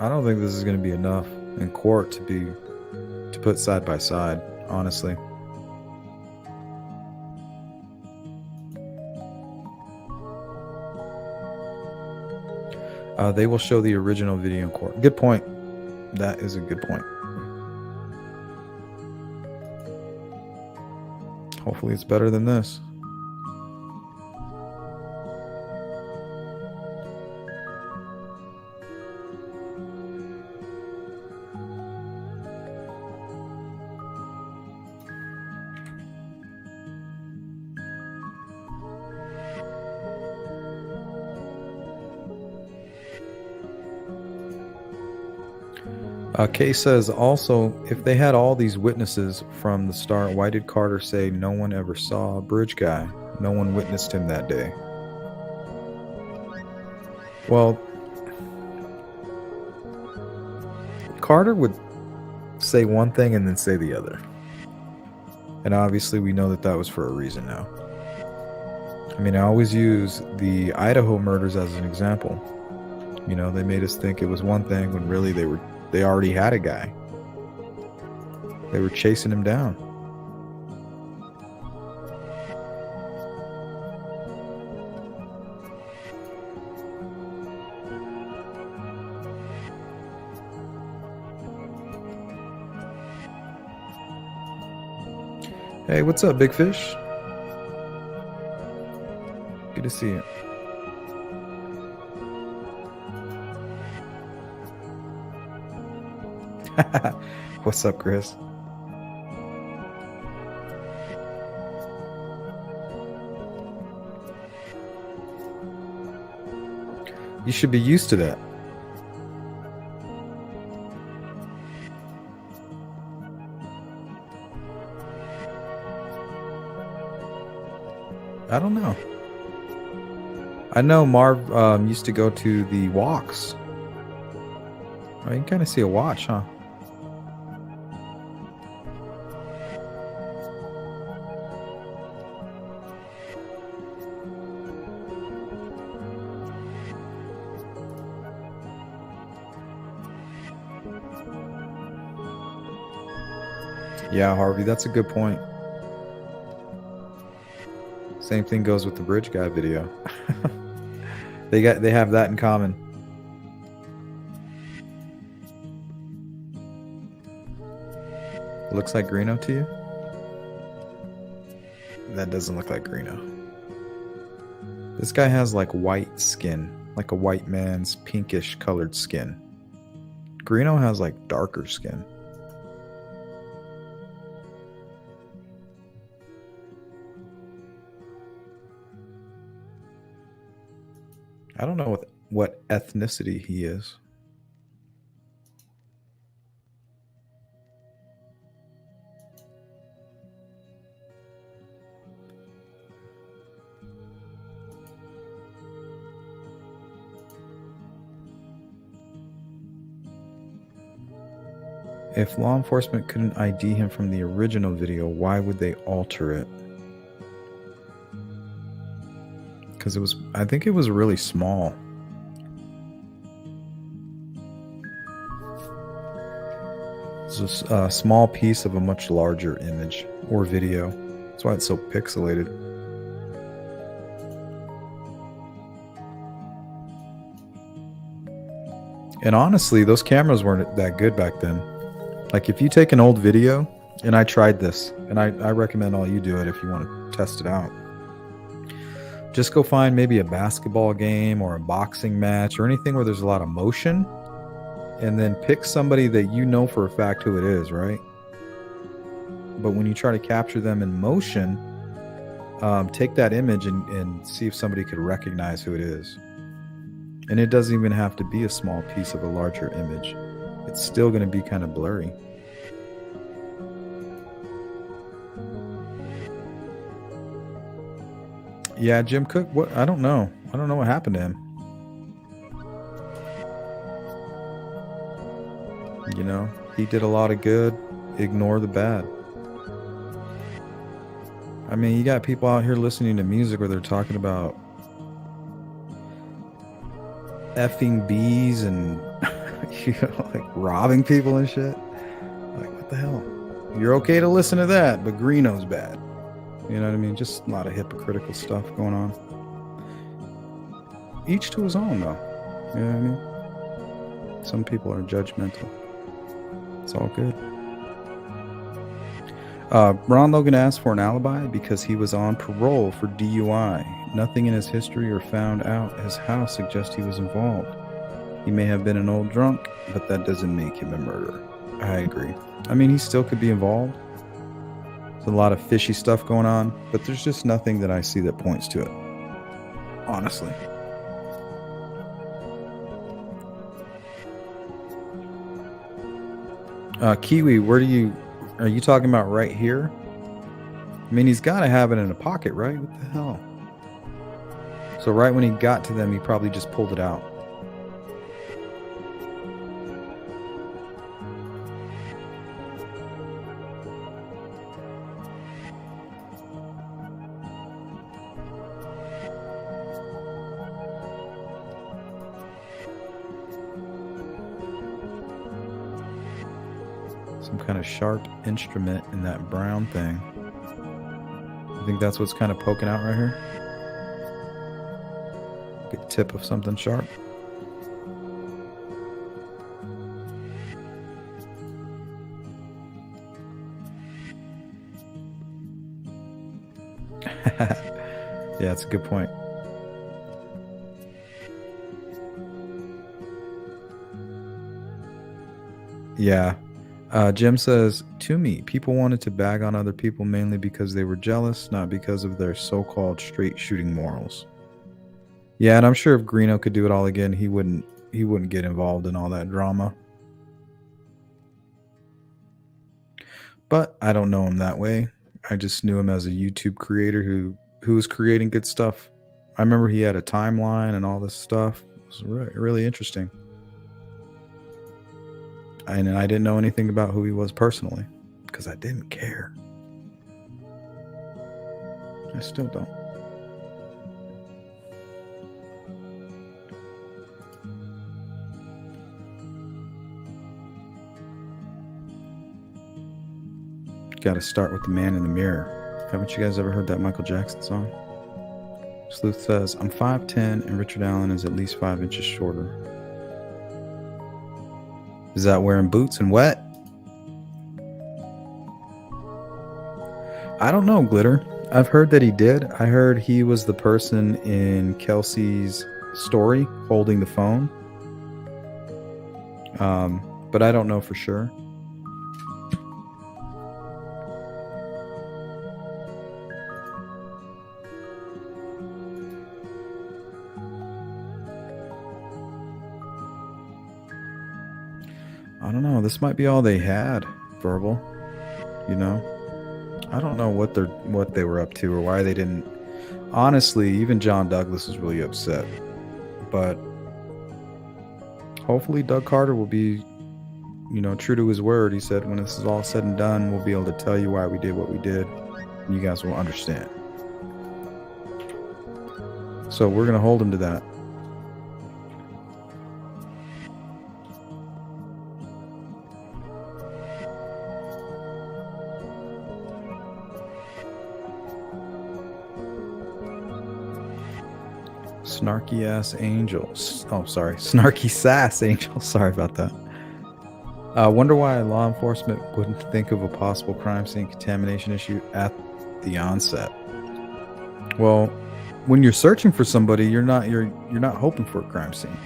Speaker 1: I don't think this is going to be enough in court to put side by side, honestly. They will show the original video in court. Good point. That is a good point. Hopefully it's better than this. Kay says, also, if they had all these witnesses from the start, why did Carter say no one ever saw a bridge guy? No one witnessed him that day. Well, Carter would say one thing and then say the other. And obviously we know that that was for a reason now. I mean, I always use the Idaho murders as an example. You know, they made us think it was one thing when really they already had a guy. They were chasing him down. Hey, what's up, Big Fish? Good to see you. What's up, Chris? You should be used to that. I don't know. I know Marv used to go to the walks. Oh, you can kind of see a watch, huh? Yeah, Harvey, that's a good point. Same thing goes with the bridge guy video. They have that in common. Looks like Greeno to you? That doesn't look like Greeno. This guy has like white skin, like a white man's pinkish colored skin. Greeno has like darker skin. I don't know what ethnicity he is. If law enforcement couldn't ID him from the original video, why would they alter it? Because I think it was really small. It's a small piece of a much larger image or video. That's why it's so pixelated. And honestly, those cameras weren't that good back then. Like if you take an old video, and I tried this, and I recommend all you do it if you want to test it out. Just go find maybe a basketball game or a boxing match or anything where there's a lot of motion, and then pick somebody that you know for a fact who it is, right? But when you try to capture them in motion, take that image and see if somebody could recognize who it is. And it doesn't even have to be a small piece of a larger image. It's still going to be kind of blurry. Yeah, Jim Cook, what? I don't know. I don't know what happened to him. You know, he did a lot of good, ignore the bad. I mean, you got people out here listening to music where they're talking about effing bees and you know, like robbing people and shit. Like, what the hell? You're okay to listen to that, but Greeno's bad. You know what I mean? Just a lot of hypocritical stuff going on. Each to his own, though. You know what I mean? Some people are judgmental. It's all good. Ron Logan asked for an alibi because he was on parole for DUI. Nothing in his history or found out at his house suggests he was involved. He may have been an old drunk, but that doesn't make him a murderer. I agree. I mean, he still could be involved. There's a lot of fishy stuff going on, but there's just nothing that I see that points to it. Honestly. Kiwi, are you talking about right here? I mean, he's got to have it in a pocket, right? What the hell? So right when he got to them, he probably just pulled it out. Some kind of sharp instrument in that brown thing. I think that's what's kind of poking out right here. Big tip of something sharp. Yeah, that's a good point. Yeah. Jim says, to me, people wanted to bag on other people mainly because they were jealous, not because of their so-called straight shooting morals. Yeah, and I'm sure if Greeno could do it all again, he wouldn't get involved in all that drama. But I don't know him that way. I just knew him as a YouTube creator who was creating good stuff. I remember he had a timeline and all this stuff. It was really interesting. And I didn't know anything about who he was personally because I didn't care. I still don't. Got to start with the man in the mirror. Haven't you guys ever heard that Michael Jackson song? Sleuth says, I'm 5'10", and Richard Allen is at least 5 inches shorter. Is that wearing boots and wet? I don't know, Glitter. I've heard that he did. I heard he was the person in Kelsey's story holding the phone. But I don't know for sure. I don't know. This might be all they had, Verbal. You know? I don't know what they were up to or why they didn't. Honestly, even John Douglas is really upset. But hopefully Doug Carter will be, you know, true to his word. He said when this is all said and done, we'll be able to tell you why we did what we did. And you guys will understand. So we're going to hold him to that. Snarky ass angels. Oh, sorry. Snarky sass angels. Sorry about that. Wonder why law enforcement wouldn't think of a possible crime scene contamination issue at the onset. Well, when you're searching for somebody, you're not hoping for a crime scene.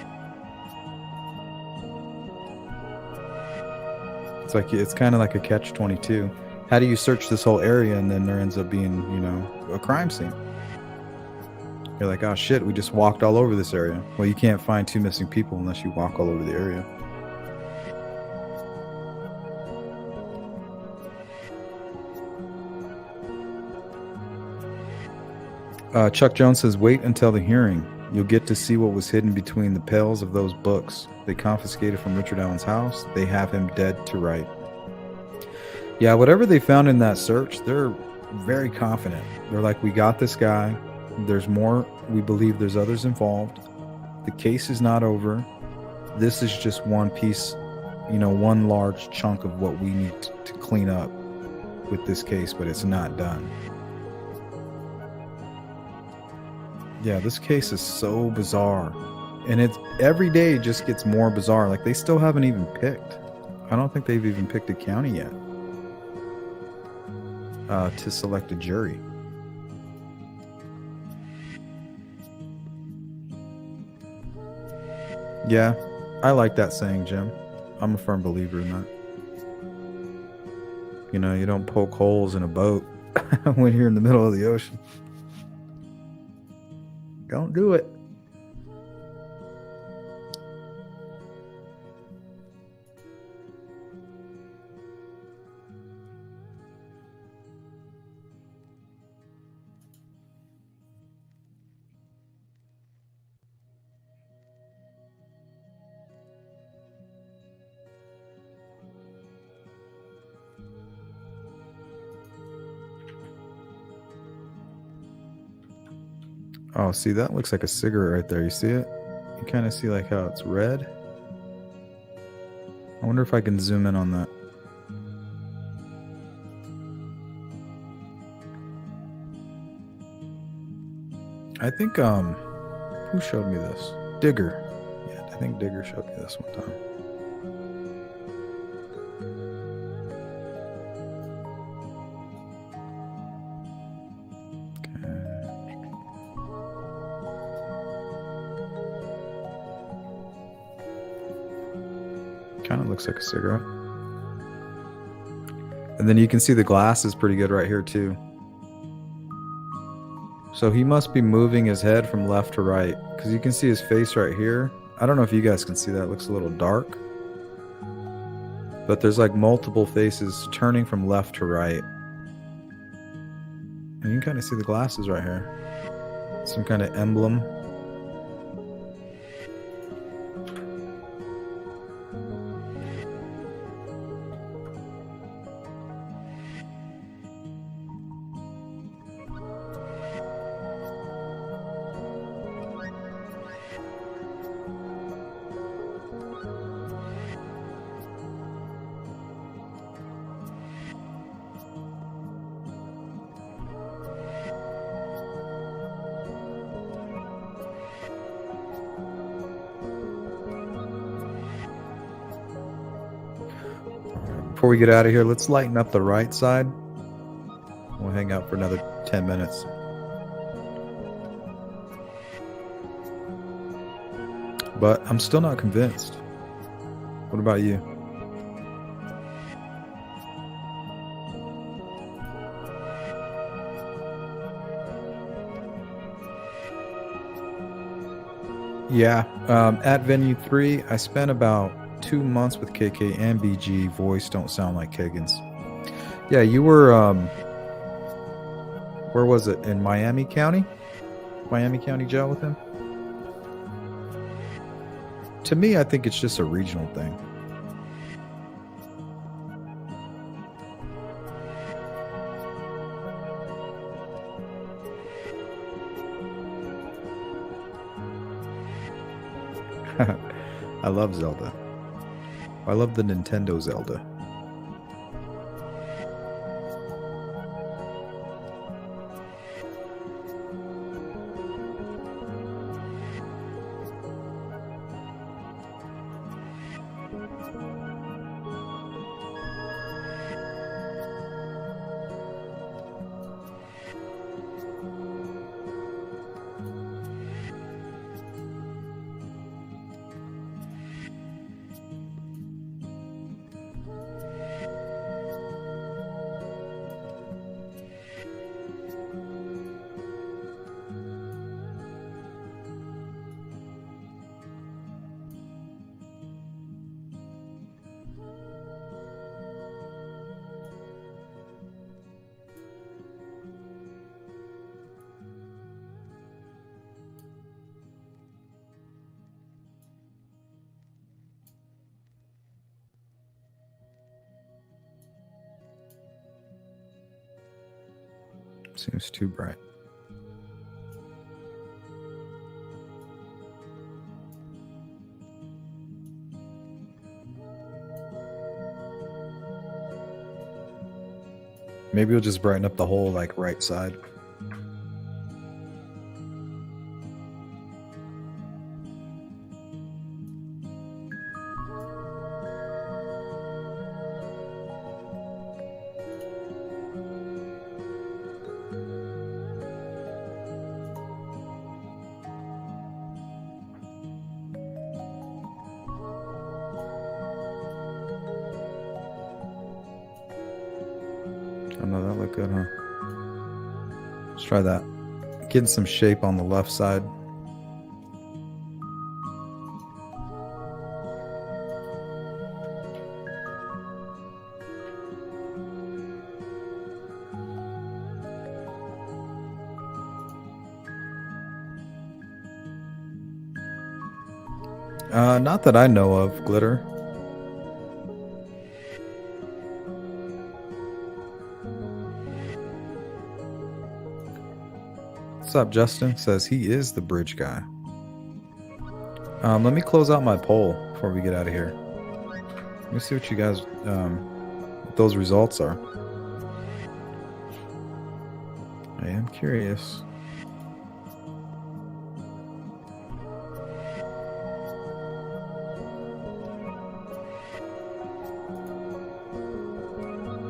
Speaker 1: It's kind of like a catch-22. How do you search this whole area and then there ends up being, you know, a crime scene? You're like, oh shit, we just walked all over this area. Well, you can't find 2 missing people unless you walk all over the area. Chuck Jones says, wait until the hearing. You'll get to see what was hidden between the pails of those books. They confiscated from Richard Allen's house. They have him dead to right. Yeah, whatever they found in that search, they're very confident. They're like, we got this guy. There's more. We believe there's others involved. The case is not over. This is just one piece, you know, one large chunk of what we need to clean up with this case, but it's not done. Yeah, this case is so bizarre. And it's every day it just gets more bizarre. Like, they still haven't even picked. I don't think they've even picked a county yet to select a jury. Yeah, I like that saying, Jim. I'm a firm believer in that. You know, you don't poke holes in a boat when you're in the middle of the ocean. Don't do it. Oh, see, that looks like a cigarette right there. You see it? You kind of see like how it's red. I wonder if I can zoom in on that. I think, who showed me this? Digger. Yeah, I think Digger showed me this one time. Kind of looks like a cigarette. And then you can see the glass is pretty good right here too. So he must be moving his head from left to right, because you can see his face right here. I don't know if you guys can see that. It looks a little dark. But there's like multiple faces turning from left to right. And you can kind of see the glasses right here. Some kind of emblem. before we get out of here, let's lighten up the right side. We'll hang out for another 10 minutes. But I'm still not convinced. What about you? Yeah, at venue 3, I spent about 2 months with KK and BG. Voice don't sound like Kagan's. Yeah, you were, where was it? In Miami County? Miami County jail with him? To me, I think it's just a regional thing. I love Zelda. I love the Nintendo Zelda. Seems too bright. Maybe we'll just brighten up the whole like right side. Oh no, that looked good, huh? Let's try that. Getting some shape on the left side. Not that I know of, Glitter. What's up, Justin? Says he is the bridge guy. Let me close out my poll before we get out of here. Let me see what you guys, what those results are. I am curious.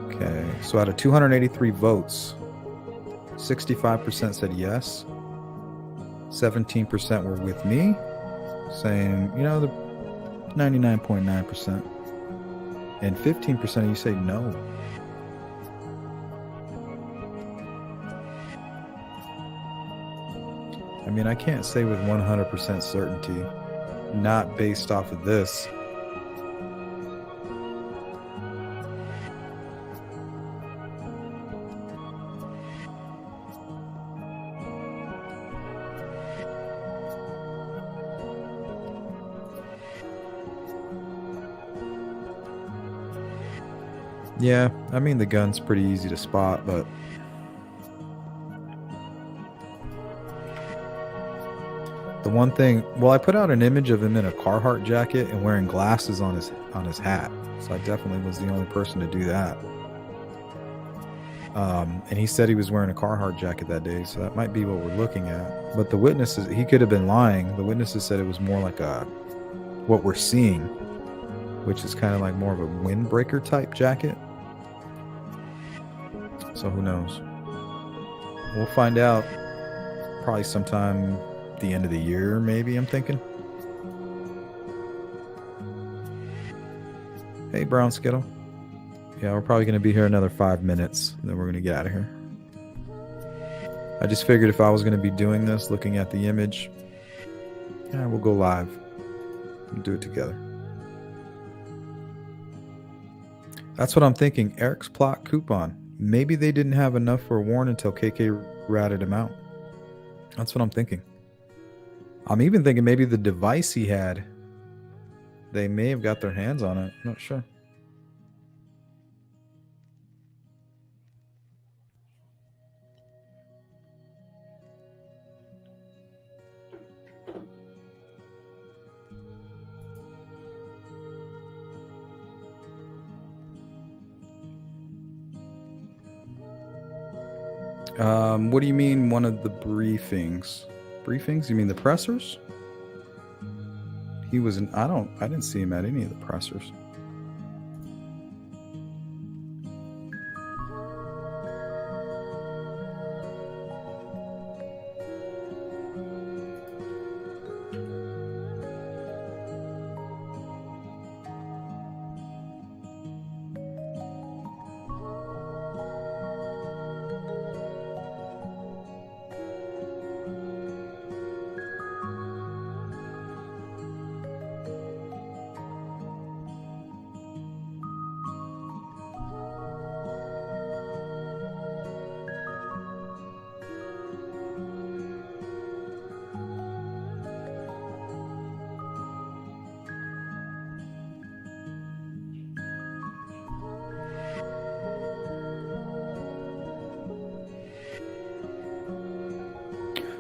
Speaker 1: Okay, so out of 283 votes, 65% said yes, 17% were with me, saying, you know, the 99.9%, and 15% of you say no. I mean, I can't say with 100% certainty, not based off of this. Yeah, I mean, the gun's pretty easy to spot, but the one thing, well, I put out an image of him in a Carhartt jacket and wearing glasses on his hat, so I definitely was the only person to do that. And he said he was wearing a Carhartt jacket that day, so that might be what we're looking at. But the witnesses, he could have been lying. The witnesses said it was more like what we're seeing which is kind of like more of a windbreaker type jacket. So who knows? We'll find out probably sometime the end of the year, maybe, I'm thinking. Hey, Brown Skittle. Yeah, we're probably going to be here another 5 minutes, and then we're going to get out of here. I just figured if I was going to be doing this, looking at the image, yeah, we'll go live and do it together. That's what I'm thinking. Eric's plot coupon. Maybe they didn't have enough for a warrant until KK ratted him out. That's what I'm thinking. I'm even thinking maybe the device he had, they may have got their hands on it. I'm not sure. What do you mean one of the briefings? Briefings? You mean the pressers? He was in, I didn't see him at any of the pressers.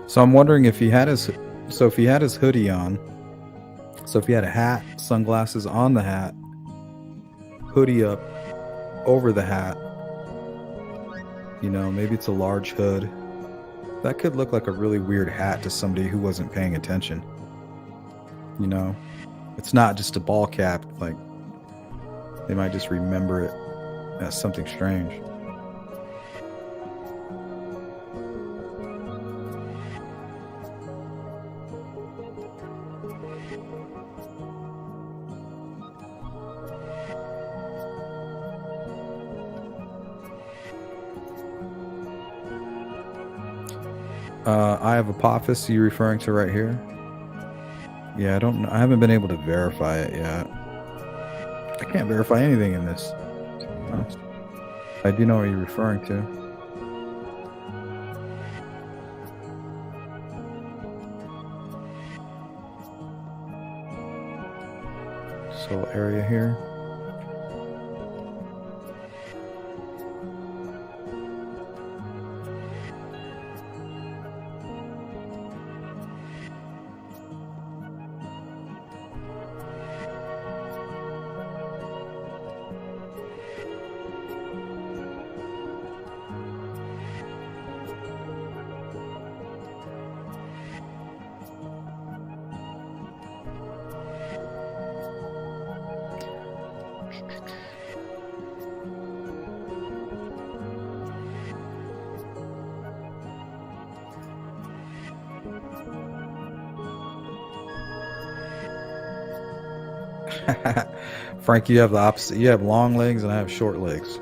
Speaker 1: So I'm wondering if he had his hoodie on, so if he had a hat, sunglasses on the hat, hoodie up over the hat, you know, maybe it's a large hood. That could look like a really weird hat to somebody who wasn't paying attention. You know, it's not just a ball cap, like they might just remember it as something strange. I have Apophis you referring to right here? Yeah, I don't know. I haven't been able to verify it yet. I can't verify anything in this. I do know what you're referring to. This little area here. Frank, you have the opposite. You have long legs and I have short legs.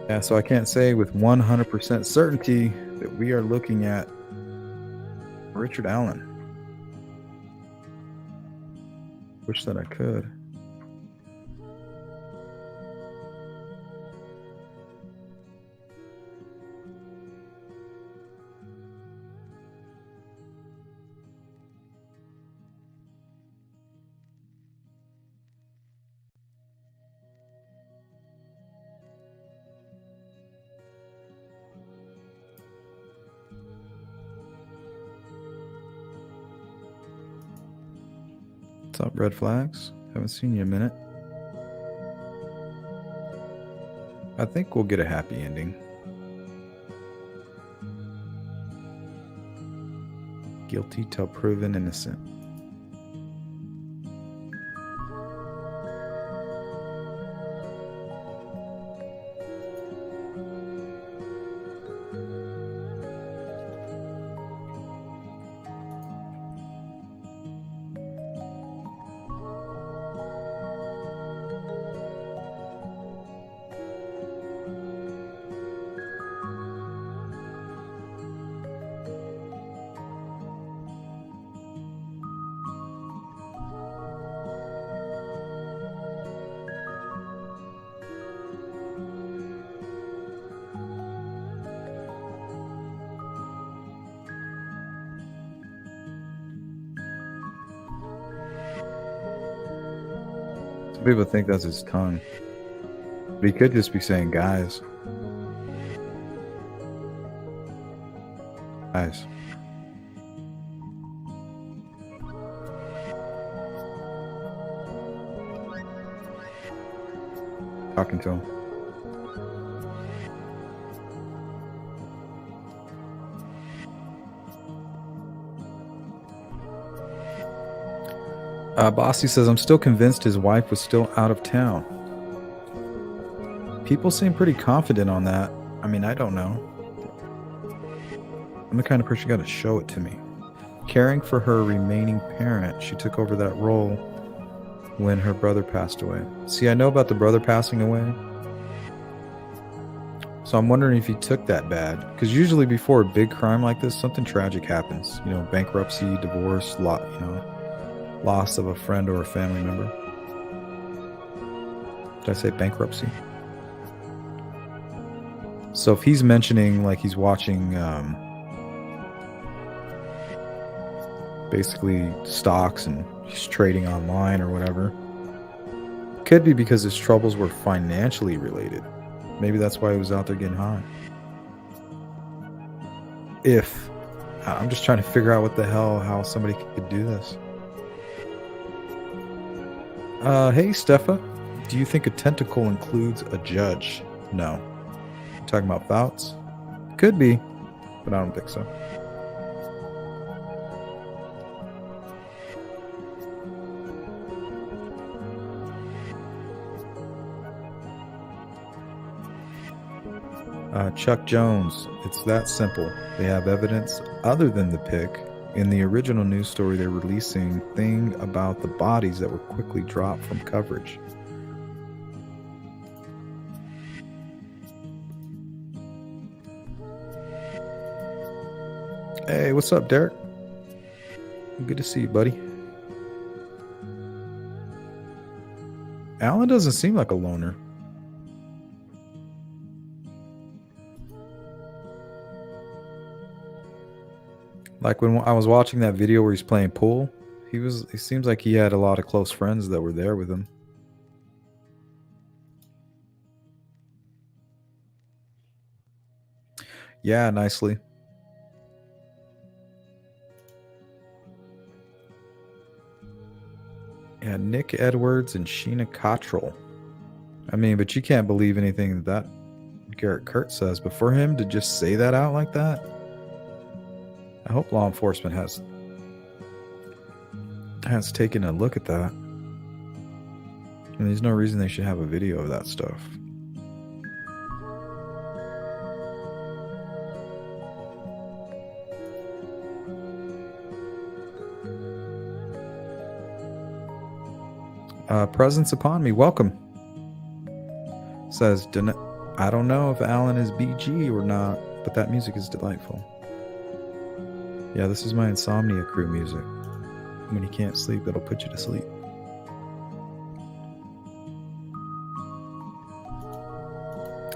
Speaker 1: Yeah, so I can't say with 100% certainty that we are looking at Richard Allen. Wish that I could. What's up, Red Flags? Haven't seen you in a minute. I think we'll get a happy ending. Guilty till proven innocent. People think that's his tongue. But he could just be saying guys. Guys. Talking to him. Bossy says, I'm still convinced his wife was still out of town. People seem pretty confident on that. I mean, I don't know. I'm the kind of person who got to show it to me. Caring for her remaining parent, she took over that role when her brother passed away. See, I know about the brother passing away. So I'm wondering if he took that bad. Because usually before a big crime like this, something tragic happens. You know, bankruptcy, divorce, loss of a friend or a family member. Did I say bankruptcy? So if he's mentioning like he's watching basically stocks and he's trading online or whatever, could be because his troubles were financially related. Maybe that's why he was out there getting high. I'm just trying to figure out what the hell, how somebody could do this. Hey, Stefa, do you think a tentacle includes a judge? No. You're talking about Fouts? Could be, but I don't think so. Chuck Jones, it's that simple. They have evidence other than the pic. In the original news story, they're releasing thing about the bodies that were quickly dropped from coverage. Hey, what's up, Derek? Good to see you, buddy. Alan doesn't seem like a loner. Like when I was watching that video where he's playing pool, he seems like he had a lot of close friends that were there with him. Yeah, nicely. Yeah, Nick Edwards and Sheena Cottrell. I mean, but you can't believe anything that Garrett Kurt says. But for him to just say that out like that, I hope law enforcement has taken a look at that. And there's no reason they should have a video of that stuff. Presence upon me. Welcome. Says, I don't know if Alan is BG or not, but that music is delightful. Yeah, this is my insomnia crew music. When you can't sleep, it'll put you to sleep.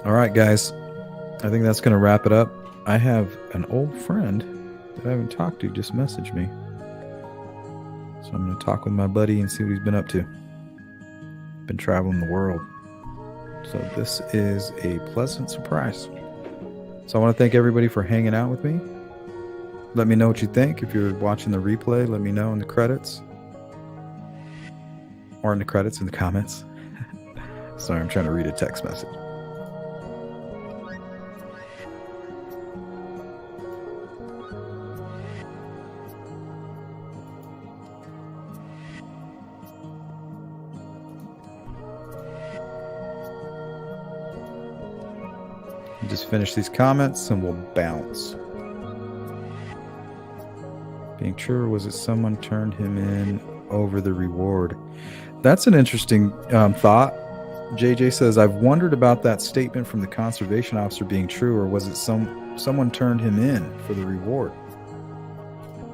Speaker 1: All right, guys. I think that's going to wrap it up. I have an old friend that I haven't talked to just messaged me. So I'm going to talk with my buddy and see what he's been up to. Been traveling the world. So this is a pleasant surprise. So I want to thank everybody for hanging out with me. Let me know what you think. If you're watching the replay, let me know in the credits. Or in the credits in the comments. Sorry, I'm trying to read a text message. Just finish these comments and we'll bounce. Being true, or was it someone turned him in over the reward? That's an interesting thought. JJ says, I've wondered about that statement from the conservation officer being true, or was it someone turned him in for the reward?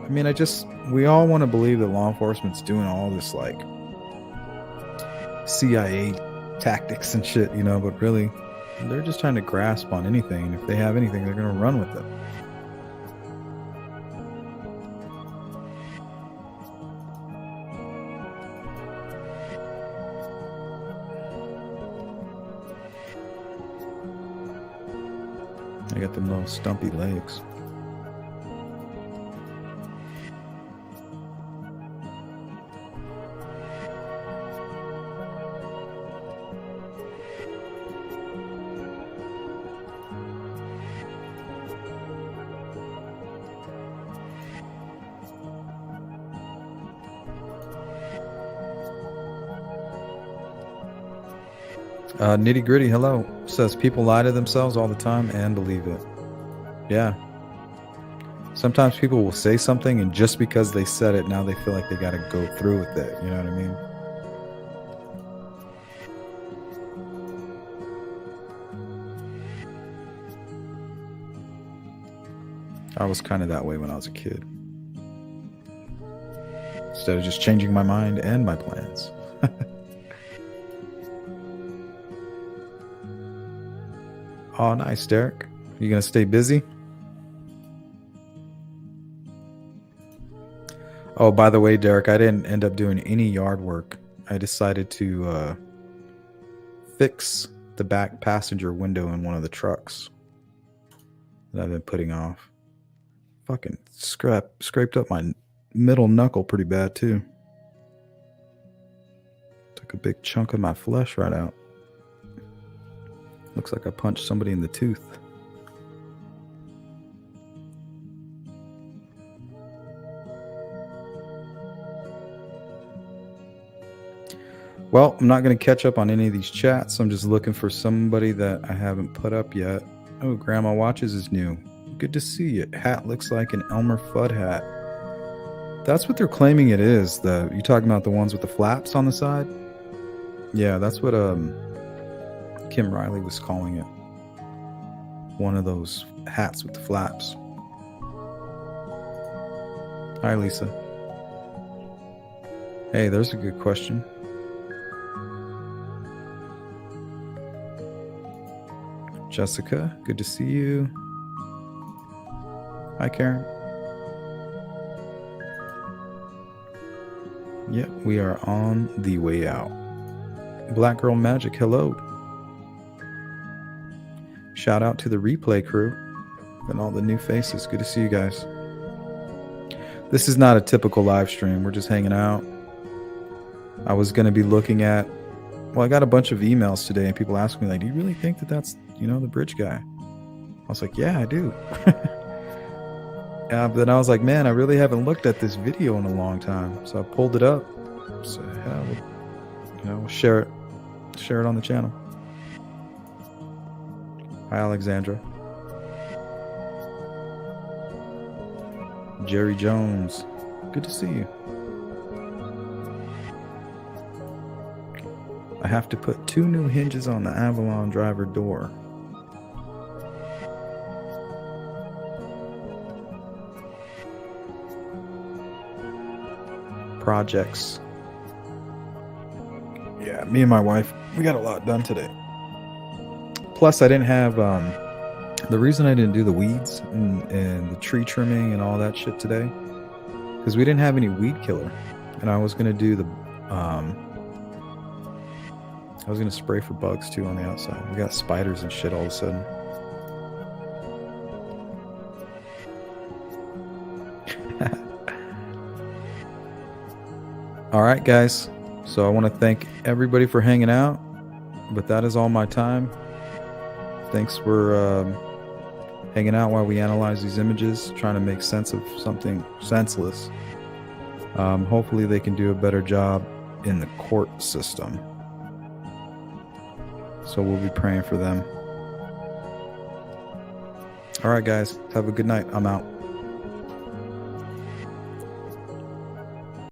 Speaker 1: I mean, we all want to believe that law enforcement's doing all this like CIA tactics and shit, you know, but really they're just trying to grasp on anything. And if they have anything, they're going to run with it. I got them little stumpy legs. Nitty Gritty, hello, says people lie to themselves all the time and believe it. Yeah. Sometimes people will say something and just because they said it, now they feel like they got to go through with it. You know what I mean? I was kind of that way when I was a kid. Instead of just changing my mind and my plans. Oh, nice, Derek. You gonna stay busy? Oh, by the way, Derek, I didn't end up doing any yard work. I decided to fix the back passenger window in one of the trucks that I've been putting off. Fucking scraped up my middle knuckle pretty bad, too. Took a big chunk of my flesh right out. Looks like I punched somebody in the tooth. Well, I'm not going to catch up on any of these chats. I'm just looking for somebody that I haven't put up yet. Oh, Grandma Watches is new. Good to see you. Hat looks like an Elmer Fudd hat. That's what they're claiming it is. You talking about the ones with the flaps on the side? Yeah, that's what Kim Riley was calling it. One of those hats with the flaps. Hi, Lisa. Hey, there's a good question. Jessica, good to see you. Hi, Karen. Yep, we are on the way out. Black Girl Magic, hello. Shout out to the replay crew and all the new faces. Good to see you guys. This is not a typical live stream. We're just hanging out. I was going to be looking at... Well, I got a bunch of emails today and people ask me, like, do you really think that that's, you know, the bridge guy? I was like, yeah, I do. But then I was like, man, I really haven't looked at this video in a long time. So I pulled it up. So, yeah, we'll share it on the channel. Hi, Alexandra. Jerry Jones. Good to see you. I have to put 2 new hinges on the Avalon driver door. Projects. Yeah, me and my wife, we got a lot done today. Plus, I didn't have, the reason I didn't do the weeds and the tree trimming and all that shit today, because we didn't have any weed killer. And I was going to do the, I was going to spray for bugs too on the outside. We got spiders and shit all of a sudden. All right, guys. So I want to thank everybody for hanging out, but that is all my time. Thanks for hanging out while we analyze these images, trying to make sense of something senseless. Hopefully they can do a better job in the court system. So we'll be praying for them. All right, guys. Have a good night. I'm out.